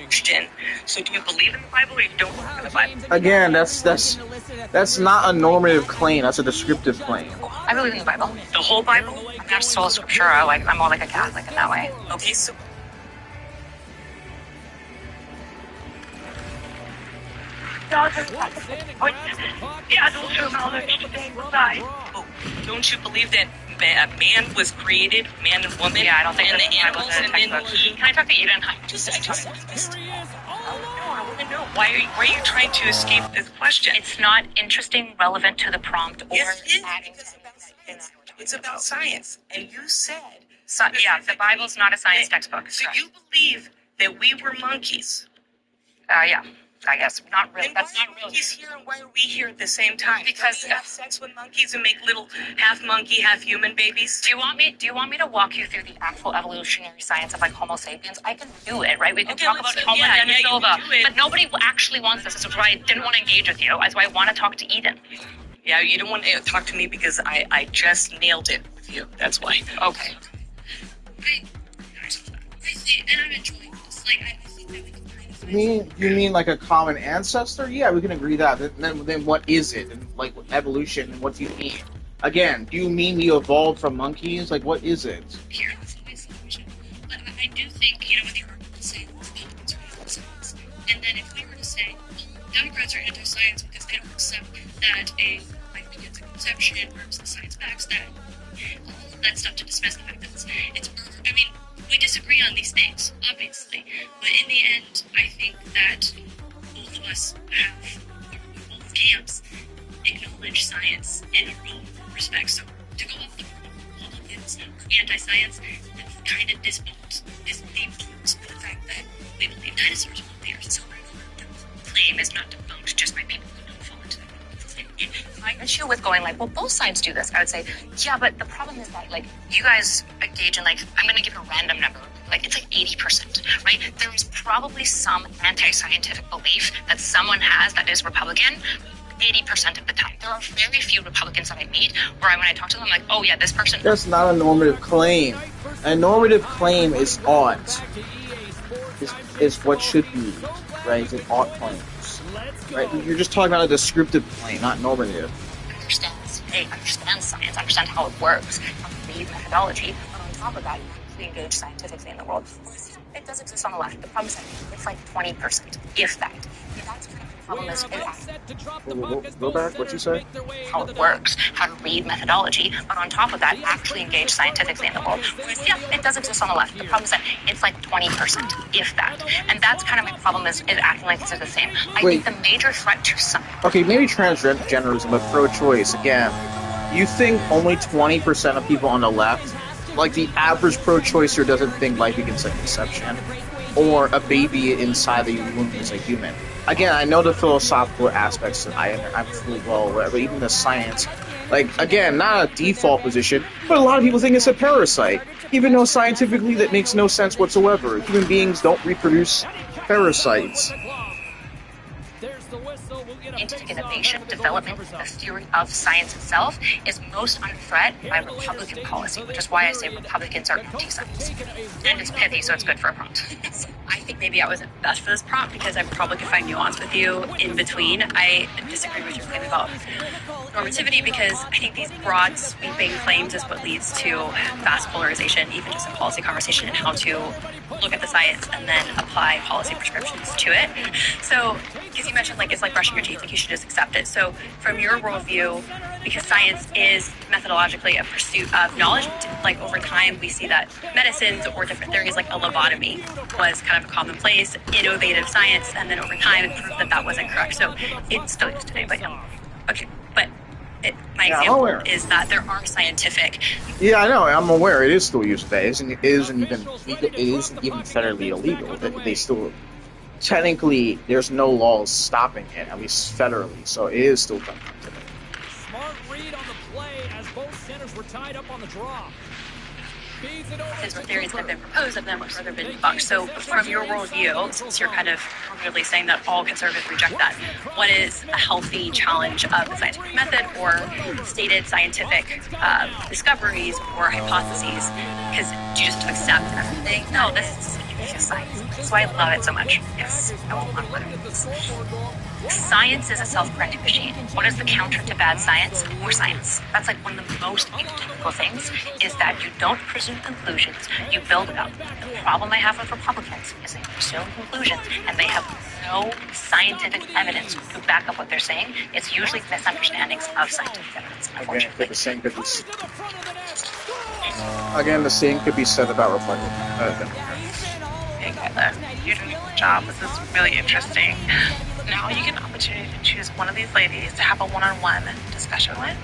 Christian. So do you believe in the Bible or you don't believe in the Bible? Again, that's not a normative claim. That's a descriptive claim. I believe in the Bible. The whole Bible? I'm not sola scriptura. I'm more like a Catholic in that way. Okay, so. Don't you believe that man was created, man and woman? Yeah, I don't think and the animals and then can I talk to Eden? I want to know why are you trying to escape this question? It's not interesting, relevant to the prompt, or yes, it is, because it's about science, and you said the Bible's not a science textbook. So you believe that we were monkeys? Yeah. I guess not really. Then that's not real. Monkeys here, and why are we here at the same time? Because we have sex with monkeys and make little half monkey, half human babies. Do you want me to walk you through the actual evolutionary science of like Homo sapiens? I can do it, right? We can talk about Homo Denisova, but nobody actually wants this. This is why I didn't want to engage with you. That's why I want to talk to Eden. Yeah, you don't want to talk to me because I just nailed it with you. That's why. Okay. I see, and I'm enjoying this. Like I think that we can. You mean like a common ancestor? Yeah, we can agree that. Then what is it? And like evolution, and what do you mean? Again, do you mean we evolved from monkeys? Like, what is it? Here, that's always the question. But I do think, what the argument saying, Republicans are anti-science. And then if we were to say, Democrats are anti-science because they don't accept that a life begins at conception, whereas the science backs that, all of that stuff to dismiss the fact that it's murder. I mean, we disagree on these things, obviously, but in the end, I think that both of us both camps acknowledge science in our own respects. So to go off the Republicans are anti-science, that's kind of debunked the fact that we believe dinosaurs were there. So the claim is not debunked just by people who don't fall into the My issue with going like, well, both sides do this, I would say, yeah, but the problem is that like you guys engage in like, I'm going to give you a random number, like it's like 80%, right? There is probably some anti-scientific belief that someone has that is Republican 80% of the time. There are very few Republicans that I meet where when I talk to them, I'm like, oh yeah, this person. That's not a normative claim. A normative claim is ought. Is what should be, right? It's an ought claim. Right, you're just talking about a descriptive claim, not normative. Understand science, understand how it works, read methodology, but on top of that, you engage scientifically in the world. it does exist on the left. The problem is that it's like 20%, if that. That's kind of the problem is Go back, what'd you say? how it works, how to read methodology, but on top of that, actually engage scientifically in the world. Whereas, yeah, it does exist on the left. The problem is that it's like 20%, if that. And that's kind of my problem is acting like this is the same. I think the major threat to science... Okay, maybe transgenderism, but pro-choice, again. You think only 20% of people on the left, like the average pro-choicer doesn't think life begins at conception, or a baby inside the womb is a human. Again, I know the philosophical aspects that I'm fully well aware, but even the science, like, again, not a default position, but a lot of people think it's a parasite, even though scientifically that makes no sense whatsoever. Human beings don't reproduce parasites. Scientific innovation, development, the theory of science itself is most under threat by Republican policy, which is why I say Republicans are anti-science. And it's pithy, so it's good for a prompt. I think maybe I wasn't best for this prompt because I probably could find nuance with you in between. I disagree with your claim about normativity because I think these broad, sweeping claims is what leads to vast polarization, even just in policy conversation, and how to look at the science and then apply policy prescriptions to it. So, because you mentioned, like, it's like brushing your teeth, like you should just accept it. So, from your worldview, because science is methodologically a pursuit of knowledge, like over time we see that medicines or different theories like a lobotomy was kind of a commonplace, innovative science, and then over time it proved that that wasn't correct. So, it's still used today, but yeah. Okay, but my example is that there are scientific. Yeah, I know. I'm aware. It is still used today. It isn't even federally illegal. They still technically there's no laws stopping it, at least federally. So it is still done today. Smart read on the play as both centers were tied up on the draw. Because where theories have been proposed and then what's further been debunked. So from your worldview, since you're kind of really saying that all conservatives reject that, what is a healthy challenge of the scientific method or stated scientific discoveries or hypotheses? Because do you just accept everything? No, this is science. That's why I love it so much. Yes, I will not let it. Science is a self-correcting machine. What is the counter to bad science? More science. That's like one of the most atypical things is that you don't presume conclusions, you build it up. The problem I have with Republicans is they presume conclusions and they have no scientific evidence to back up what they're saying. It's usually misunderstandings of scientific evidence, unfortunately. Again, the same could be said about Republicans. Hey, Kyla, you're doing a good job. This is really interesting. Now you get an opportunity to choose one of these ladies to have a one-on-one discussion with.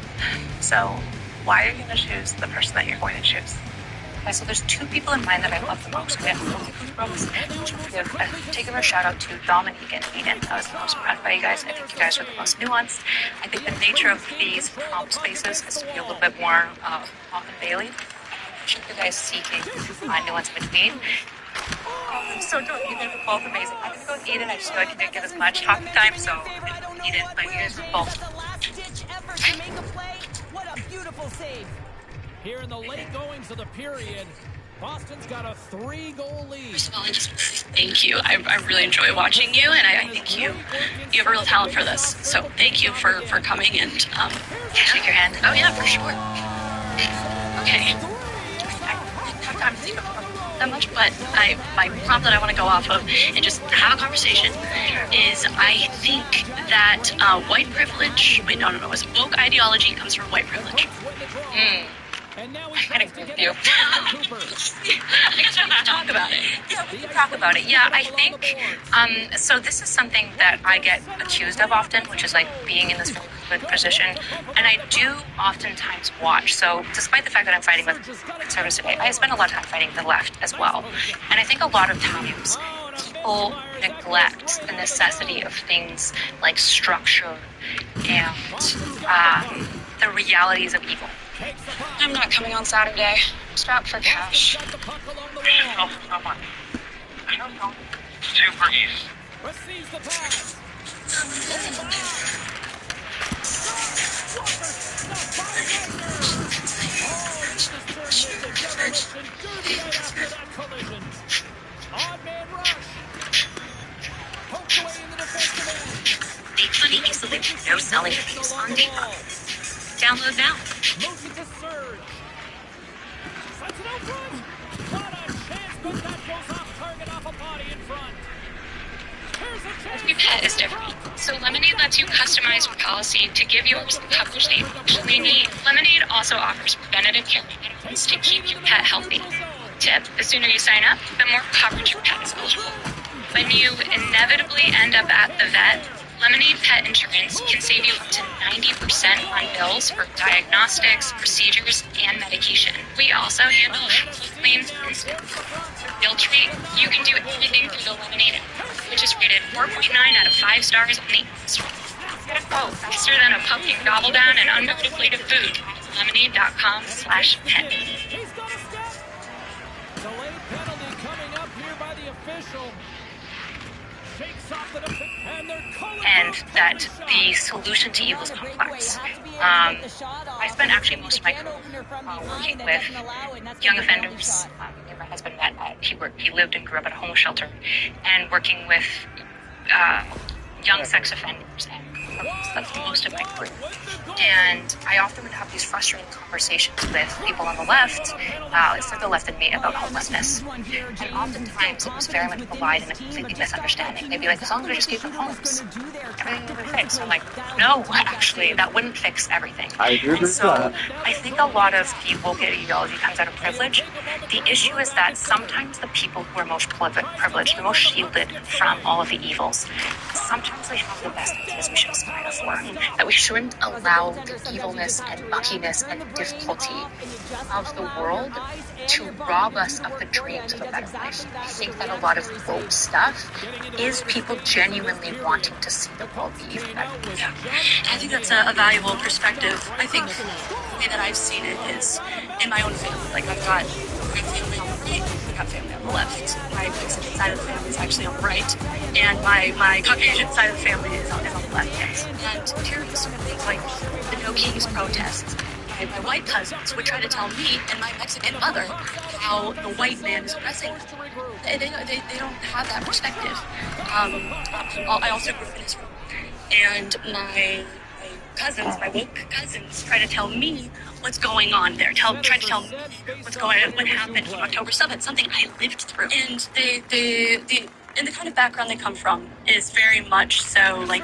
So why are you going to choose the person that you're going to choose? Okay, so there's two people in mind that I love the most. We have a particular shout out to Dominique and Eden. I was the most impressed by you guys. I think you guys are the most nuanced. I think the nature of these prompt spaces is to be a little bit more often Bailey. I think you guys seeking nuance between. I'm so doing you guys are both amazing. I'm gonna go with Eden. I just feel like I didn't get as much talking time, so Eden, but you guys are both. What a beautiful save. Here in the late goings of the period, Boston's got a 3-goal lead. First of all, I just want to say thank you. I really enjoy watching you, and I think you have a real talent for this. So thank you for coming and shake your hand. Oh yeah, for sure. Okay. I don't have time to think about that much, but my prompt that I want to go off of and just have a conversation is I think that white privilege, it's woke ideology comes from white privilege. I kind of agree with you. I guess we can talk about it. Yeah, we can talk about it. Yeah, I think, so this is something that I get accused of often, which is like being in this good position, and I do oftentimes watch. So despite the fact that I'm fighting with conservatives today, I spend a lot of time fighting the left as well. And I think a lot of times people neglect the necessity of things like structure and the realities of evil. I'm not coming on Saturday. Strapped for cash. Oh, come on. I don't know. Super East. Receives the pass. Make money easily with no selling fees on Depop. Download now. Motion to surge. Sets it out front. What a chance, but that goes off Every pet is different. So Lemonade lets you customize your policy to give yours the coverage they actually need. Lemonade also offers preventative care add-ons to keep your pet healthy. Tip, the sooner you sign up, the more coverage your pet is eligible for. When you inevitably end up at the vet, Lemonade Pet Insurance can save you up to 90% on bills for diagnostics, procedures, and medication. We also handle claims instantly. Guilt free, you can do everything through the Lemonade app, which is rated 4.9 out of 5 stars on the App Store. Oh, faster than a puppy gobble down an uncooked plate of food. Lemonade.com/pet. Delayed penalty coming up here by the official. And that the solution to evil is complex. I spent actually most of my career working with young offenders. My husband met. He lived and grew up at a homeless shelter, and working with young sex offenders and criminals. That's most of my career. And I often would have these frustrating conversations with people on the left, instead the left and me, about homelessness. And oftentimes it was very much relied in a completely misunderstanding. They'd be like, as long as we just give them homes, everything will be fixed. I'm like, no, actually, that wouldn't fix everything. I agree with that. I think a lot of the woke ideology comes out of privilege. The issue is that sometimes the people who are most privileged, the most shielded from all of the evils, sometimes they have the best ideas we should aspire for. That we shouldn't allow the evilness and muckiness and difficulty of the world to rob us of the dreams of a better life. I think that a lot of woke stuff is people genuinely wanting to see the world be even better. Yeah, I think that's a valuable perspective. I think the way that I've seen it is in my own family. Like I've got family on the right, I've got family on the left. My Mexican side of the family is actually on the right, and my Caucasian side of the family is on the left. And hearing some things like the No Kings protests, my white cousins would try to tell me and my Mexican mother how the white man is oppressing them. They don't have that perspective. I also grew up in Israel, and my cousins, my woke cousins, try to tell me what's going on there. Try to tell me what happened on October 7th, something I lived through. And the kind of background they come from is very much so like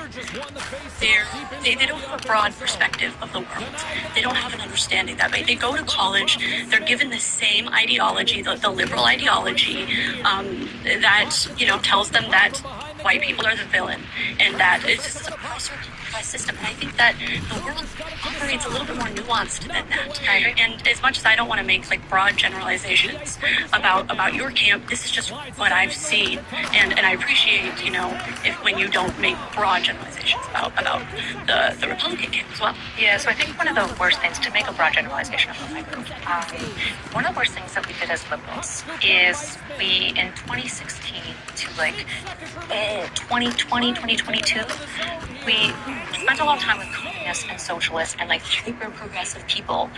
they don't have a broad perspective of the world. They don't have an understanding that way. They go to college, they're given the same ideology, the liberal ideology, that tells them that white people are the villain, and that it's just a system. And I think that the world operates a little bit more nuanced than that. And as much as I don't want to make like broad generalizations about your camp, this is just what I've seen, and I appreciate if when you don't make broad generalizations about the Republican camp as well. Yeah, so I think one of the worst things, to make a broad generalization of my group, one of the worst things that we did as liberals is we, in 2016 to 2020, 2022, we spent a lot of time with communists and socialists and hyper progressive people,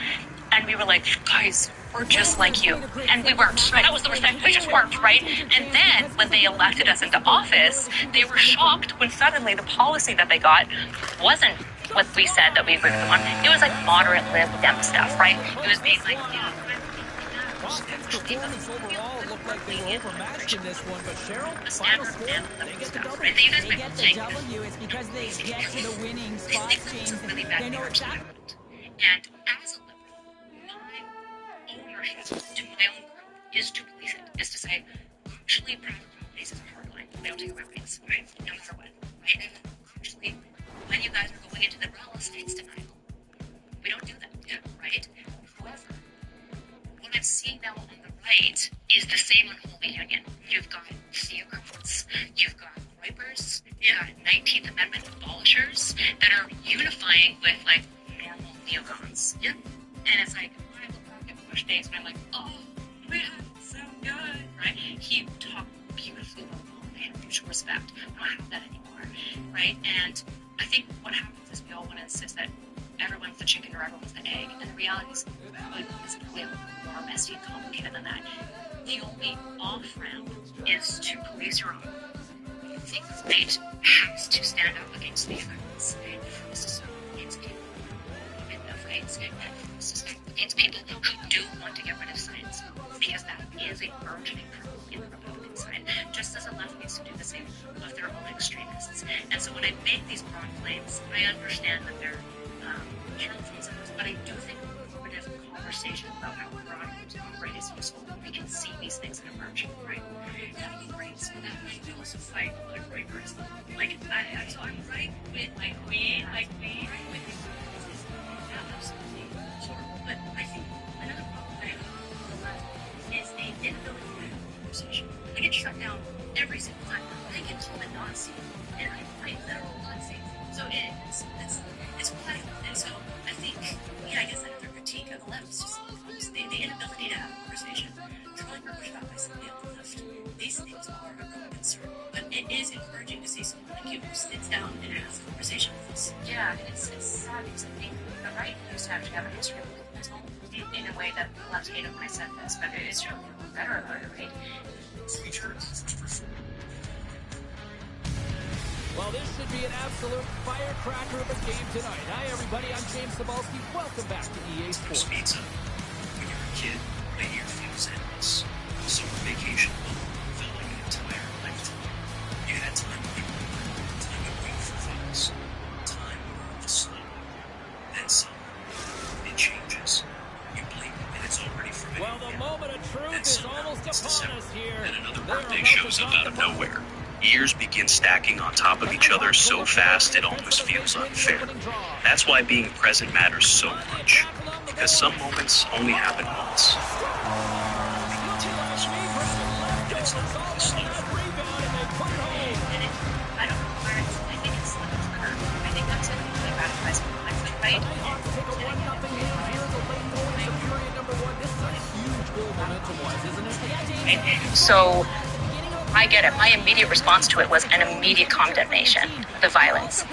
and we were like, guys, we're just like you. And we weren't, right? That was the worst thing. We just weren't, right? And then when they elected us into office, they were shocked when suddenly the policy that they got wasn't what we said that we agreed with them on. It was moderate lib dem stuff, right? It was being like, overall looked like they were overmatched in this one, but Cheryl, final score, they get the W. It's because they get to the winning spot, James. They know exactly. And as a liberal, my ownership to my own group is to police it, is to say, actually, private properties is a hard line. We don't take away rights, right? No matter what, right? And actually, when you guys are going into the real estate's denial, we don't do that, right? However, what I'm seeing now on the right is the same unholy union. You've got theocrats, you've got Wipers, you've got 19th Amendment abolishers that are unifying with normal neocons. Yep. And it's I look back at Bush days and I'm like, oh, we had it so good, right? He talked beautifully about law and mutual respect. I don't have that anymore, right? And I think what happens is we all want to insist that everyone's the chicken or everyone's the egg, and the reality is really more messy and complicated than that. The only off-ramp is to police your own. I think the state has to stand up against the effects. It has to stand up against people who commit no rights, and it has to stand up against people who do want to get rid of science, because that is a burgeoning problem in the Republican side. their own extremists. And so when I make these broad claims, I understand that they're harmful to us, but I do think a formative conversation about how broad groups operate is useful. We can see these things emerge, right? That would be great. So that might also fight like right person. Like so I'm right with we with absolutely horrible. But I think another problem I have on the left is the inability to have a conversation. I get shut down every single time. I get told a Nazi, and I fight literal Nazi. So it's wild. And so I think, I guess another critique of the left is just the inability to have a conversation. Trying to push back by somebody on the left. These things are a growing concern. But it is encouraging to see someone like you who sits down and has a conversation with us. Yeah, and it's sad because I think the right used to actually have a history of mental in a way that the left hated when I said this, but it's really better about it, right? Well, this should be an absolute firecracker of a game tonight. Hi, everybody. I'm James Cebulski. Welcome back to EA Sports. Pizza. When you're a kid, the year feels endless. Summer vacation felt like an entire lifetime. You had time to be bored, time to wait for things, time to slow down. Then suddenly, it changes. You blink, and it's already Friday. Well, the moment of truth is almost upon us here. And another birthday shows up out of nowhere. Years begin stacking on top of each other so fast it almost feels unfair. That's why being present matters so much, because some moments only happen once. I don't know where it's, I think it's Twitter. I think that's it. They radicalized my right? So I get it. My immediate response to it was an immediate condemnation of the violence.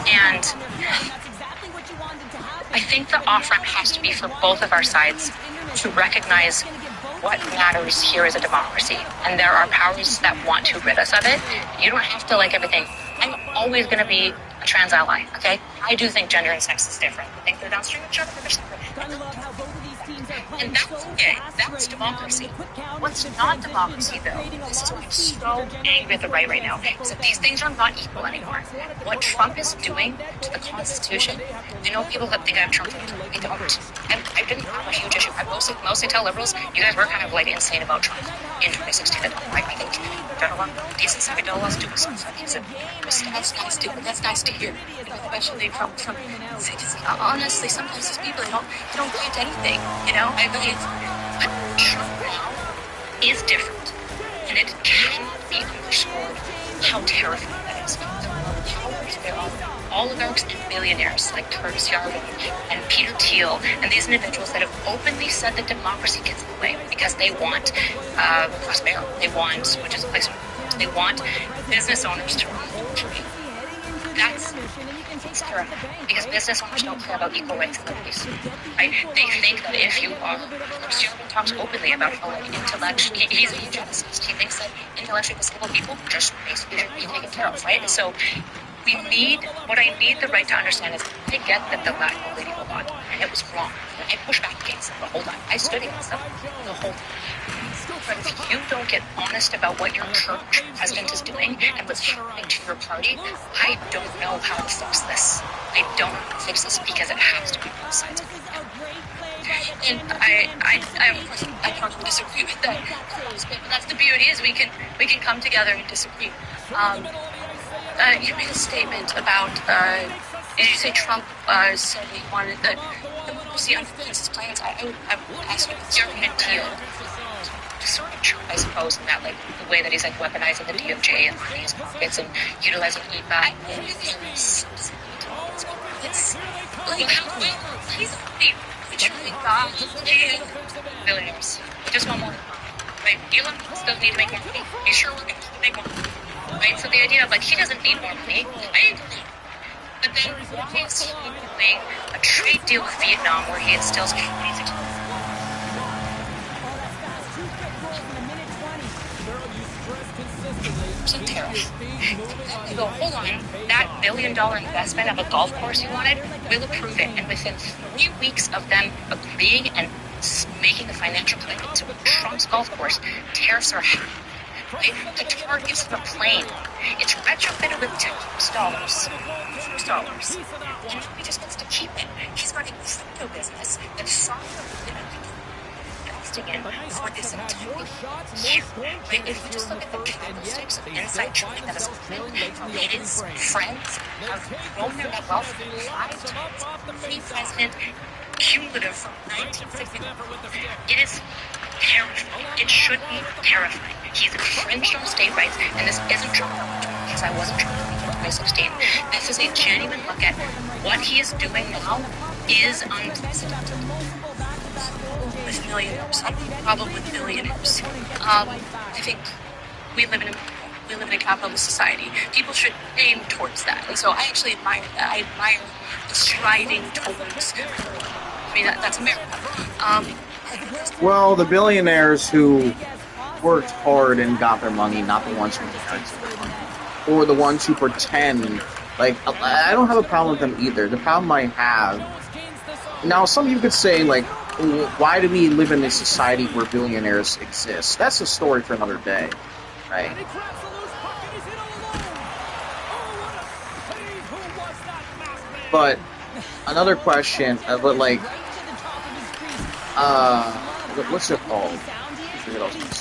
And I think the off-ramp has to be for both of our sides to recognize what matters here is a democracy. And there are powers that want to rid us of it. You don't have to like everything. I'm always going to be a trans ally, okay? I do think gender and sex is different. I think they're downstream of each other, but they're separate. And that's okay. That's democracy. What's not democracy, though, this is why I'm so angry at the right now, is that these things are not equal anymore. What Trump is doing to the Constitution, I know people that think I'm Trump, I don't. I didn't have a huge issue. I mostly tell liberals, you guys were kind of like insane about Trump in 2016. I think done a lot of decency, we did a lot of stupid stuff. That's nice to hear, especially from honestly, sometimes these people, they don't grant anything, you know? But Trump now is different, and it cannot be underscored how terrifying that is. There are oligarchs and billionaires like Curtis Yarvin and Peter Thiel and these individuals that have openly said that democracy gets in the way because they want prosperity. They want, which is a place they want business owners to run the country. That's terrifying because business owners don't care about equal rights and liberties. Right? They think that if you are, Yarvin talks openly about how he's a eugenicist. He thinks that intellectually disabled people just basically should be taken care of, right? And so what I need the right to understand is I get that the lack of legal law, and it was wrong. I pushed back against them the whole time. I stood against them the whole time. But if you don't get honest about what your current president is doing and what's happening to your party, I don't know how to fix this. I don't know how to fix this because it has to be both sides of it. And I probably disagree with that. But that's the beauty is we can come together and disagree. You made a statement about, did you say Trump said he wanted that democracy underpins his plans? I would ask you, Yarvin and Thiel, sort of Trump, I suppose, in that, like, the way that he's, like, weaponizing the DOJ and his pockets and utilizing EBA. It's, like, he's billionaires. We just want more. Right? Elon Musk doesn't need to make more money. He's sure we're going to make more money. Right? So the idea of, like, he doesn't need more money, I agree. But then why is he doing a trade deal with Vietnam where he instills communities? Some tariff. You go, hold on, that $1 billion investment of a golf course you wanted, we'll approve it. And within 3 weeks of them agreeing and making the financial commitment to Trump's golf course, tariffs are half. right? Qatar gives him a plane. It's retrofitted with tax dollars. And he just gets to keep it. He's got a crypto business that's software investing in for this entire year. Right? If you just look at the candlesticks of inside trading that has happened, his friends have grown their net wealth 5 times. Any president cumulative from 1960. It is terrifying. It should be terrifying. He's infringed on state rights, and this isn't Trump because I wasn't Trump in 2016. This is a genuine look at what he is doing now is unprecedented. With millionaires, probably with billionaires. I think we live in a capitalist society. People should aim towards that, and so I actually admire that. I admire the striving towards. I mean, that's America. Well, the billionaires who worked hard and got their money, not the ones who inherited their money, or the ones who pretend. Like, I don't have a problem with them either. The problem I have now, some of you could say, like, why do we live in a society where billionaires exist? That's a story for another day, right? But another question, but like, what's it called? I forget what I was gonna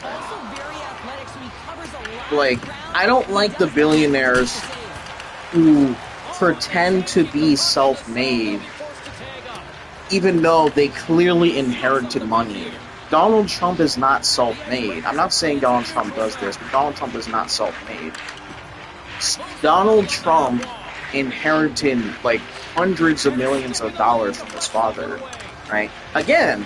say. Like, I don't like the billionaires who pretend to be self-made, even though they clearly inherited money. Donald Trump is not self-made. I'm not saying Donald Trump does this, but Donald Trump is not self-made. Donald Trump inherited, like, hundreds of millions of dollars from his father, right? Again,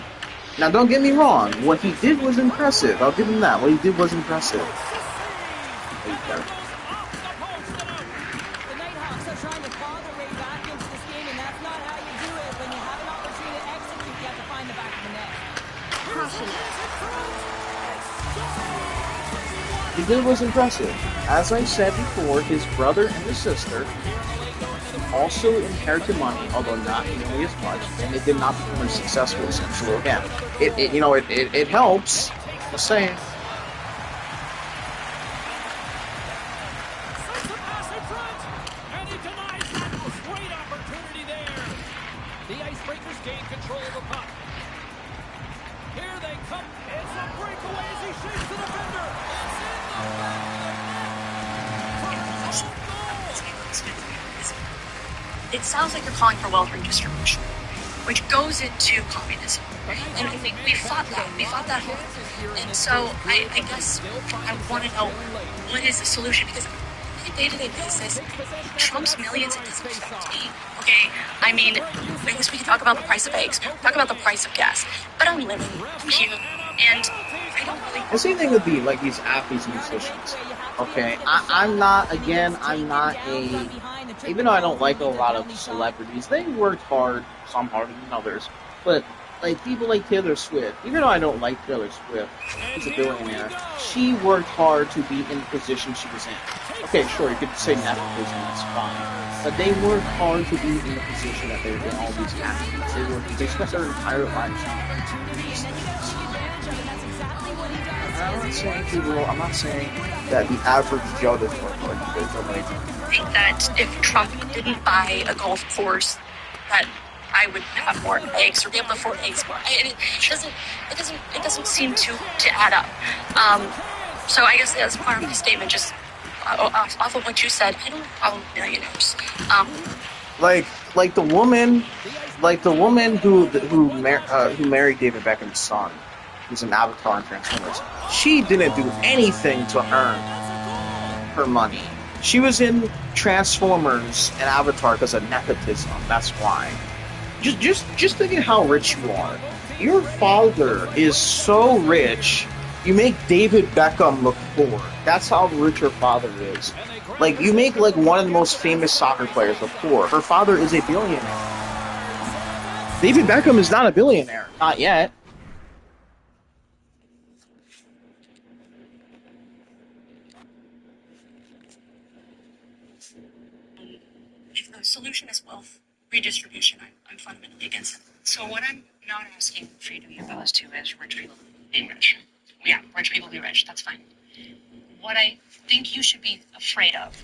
now don't get me wrong, what he did was impressive. I'll give him that. What he did was impressive. He did was impressive. As I said before, his brother and his sister also inherited money, although not nearly as much, and they did not become as successful as him. So again, it helps. Just saying. The Icebreakers gain control of the puck. Here they come. It's a breakaway as he shakes the defender. It sounds like you're calling for wealth redistribution, which goes into communism. And we fought that. We fought that hard. And so I guess I want to know, what is the solution? Because on a day-to-day basis, Trump's millions, it doesn't affect me. Okay? I mean, I guess we can talk about the price of eggs, talk about the price of gas, but I'm living here, and I don't really... The same thing would be like these athletes and musicians. Okay, I'm not a, even though I don't like a lot of celebrities, they worked hard, some harder than others, but like people like Taylor Swift, even though I don't like Taylor Swift, she's a billionaire, she worked hard to be in the position she was in. Okay, sure, you could say nepotism, that's fine, but they worked hard to be in the position that they were in. All these athletes, they spent their entire lives. I'm not saying that the average Joe doesn't work hard. I think that if Trump didn't buy a golf course, that I would have more eggs or be able to afford eggs more. It doesn't seem to add up. So I guess that's part of my statement. Just off of what you said, I don't follow billionaires. Like the woman who married David Beckham's son, who's an Avatar in Transformers. She didn't do anything to earn her money. She was in Transformers and Avatar because of nepotism. That's why. Just think of how rich you are. Your father is so rich, you make David Beckham look poor. That's how rich her father is. Like, you make like one of the most famous soccer players look poor. Her father is a billionaire. David Beckham is not a billionaire. Not yet. If the solution is wealth redistribution, I'm fundamentally against it. So what I'm not asking for you to be opposed to is rich people being rich. Yeah, rich people be rich. That's fine. what I think you should be afraid of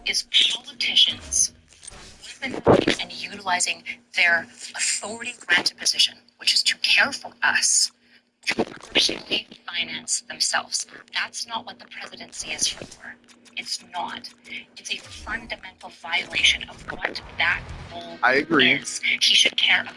is politicians weaponizing and utilizing their authority granted position, which is to care for us, to personally finance themselves. That's not what the presidency is for. It's not. It's a fundamental violation of what that role I agree. is. He should care about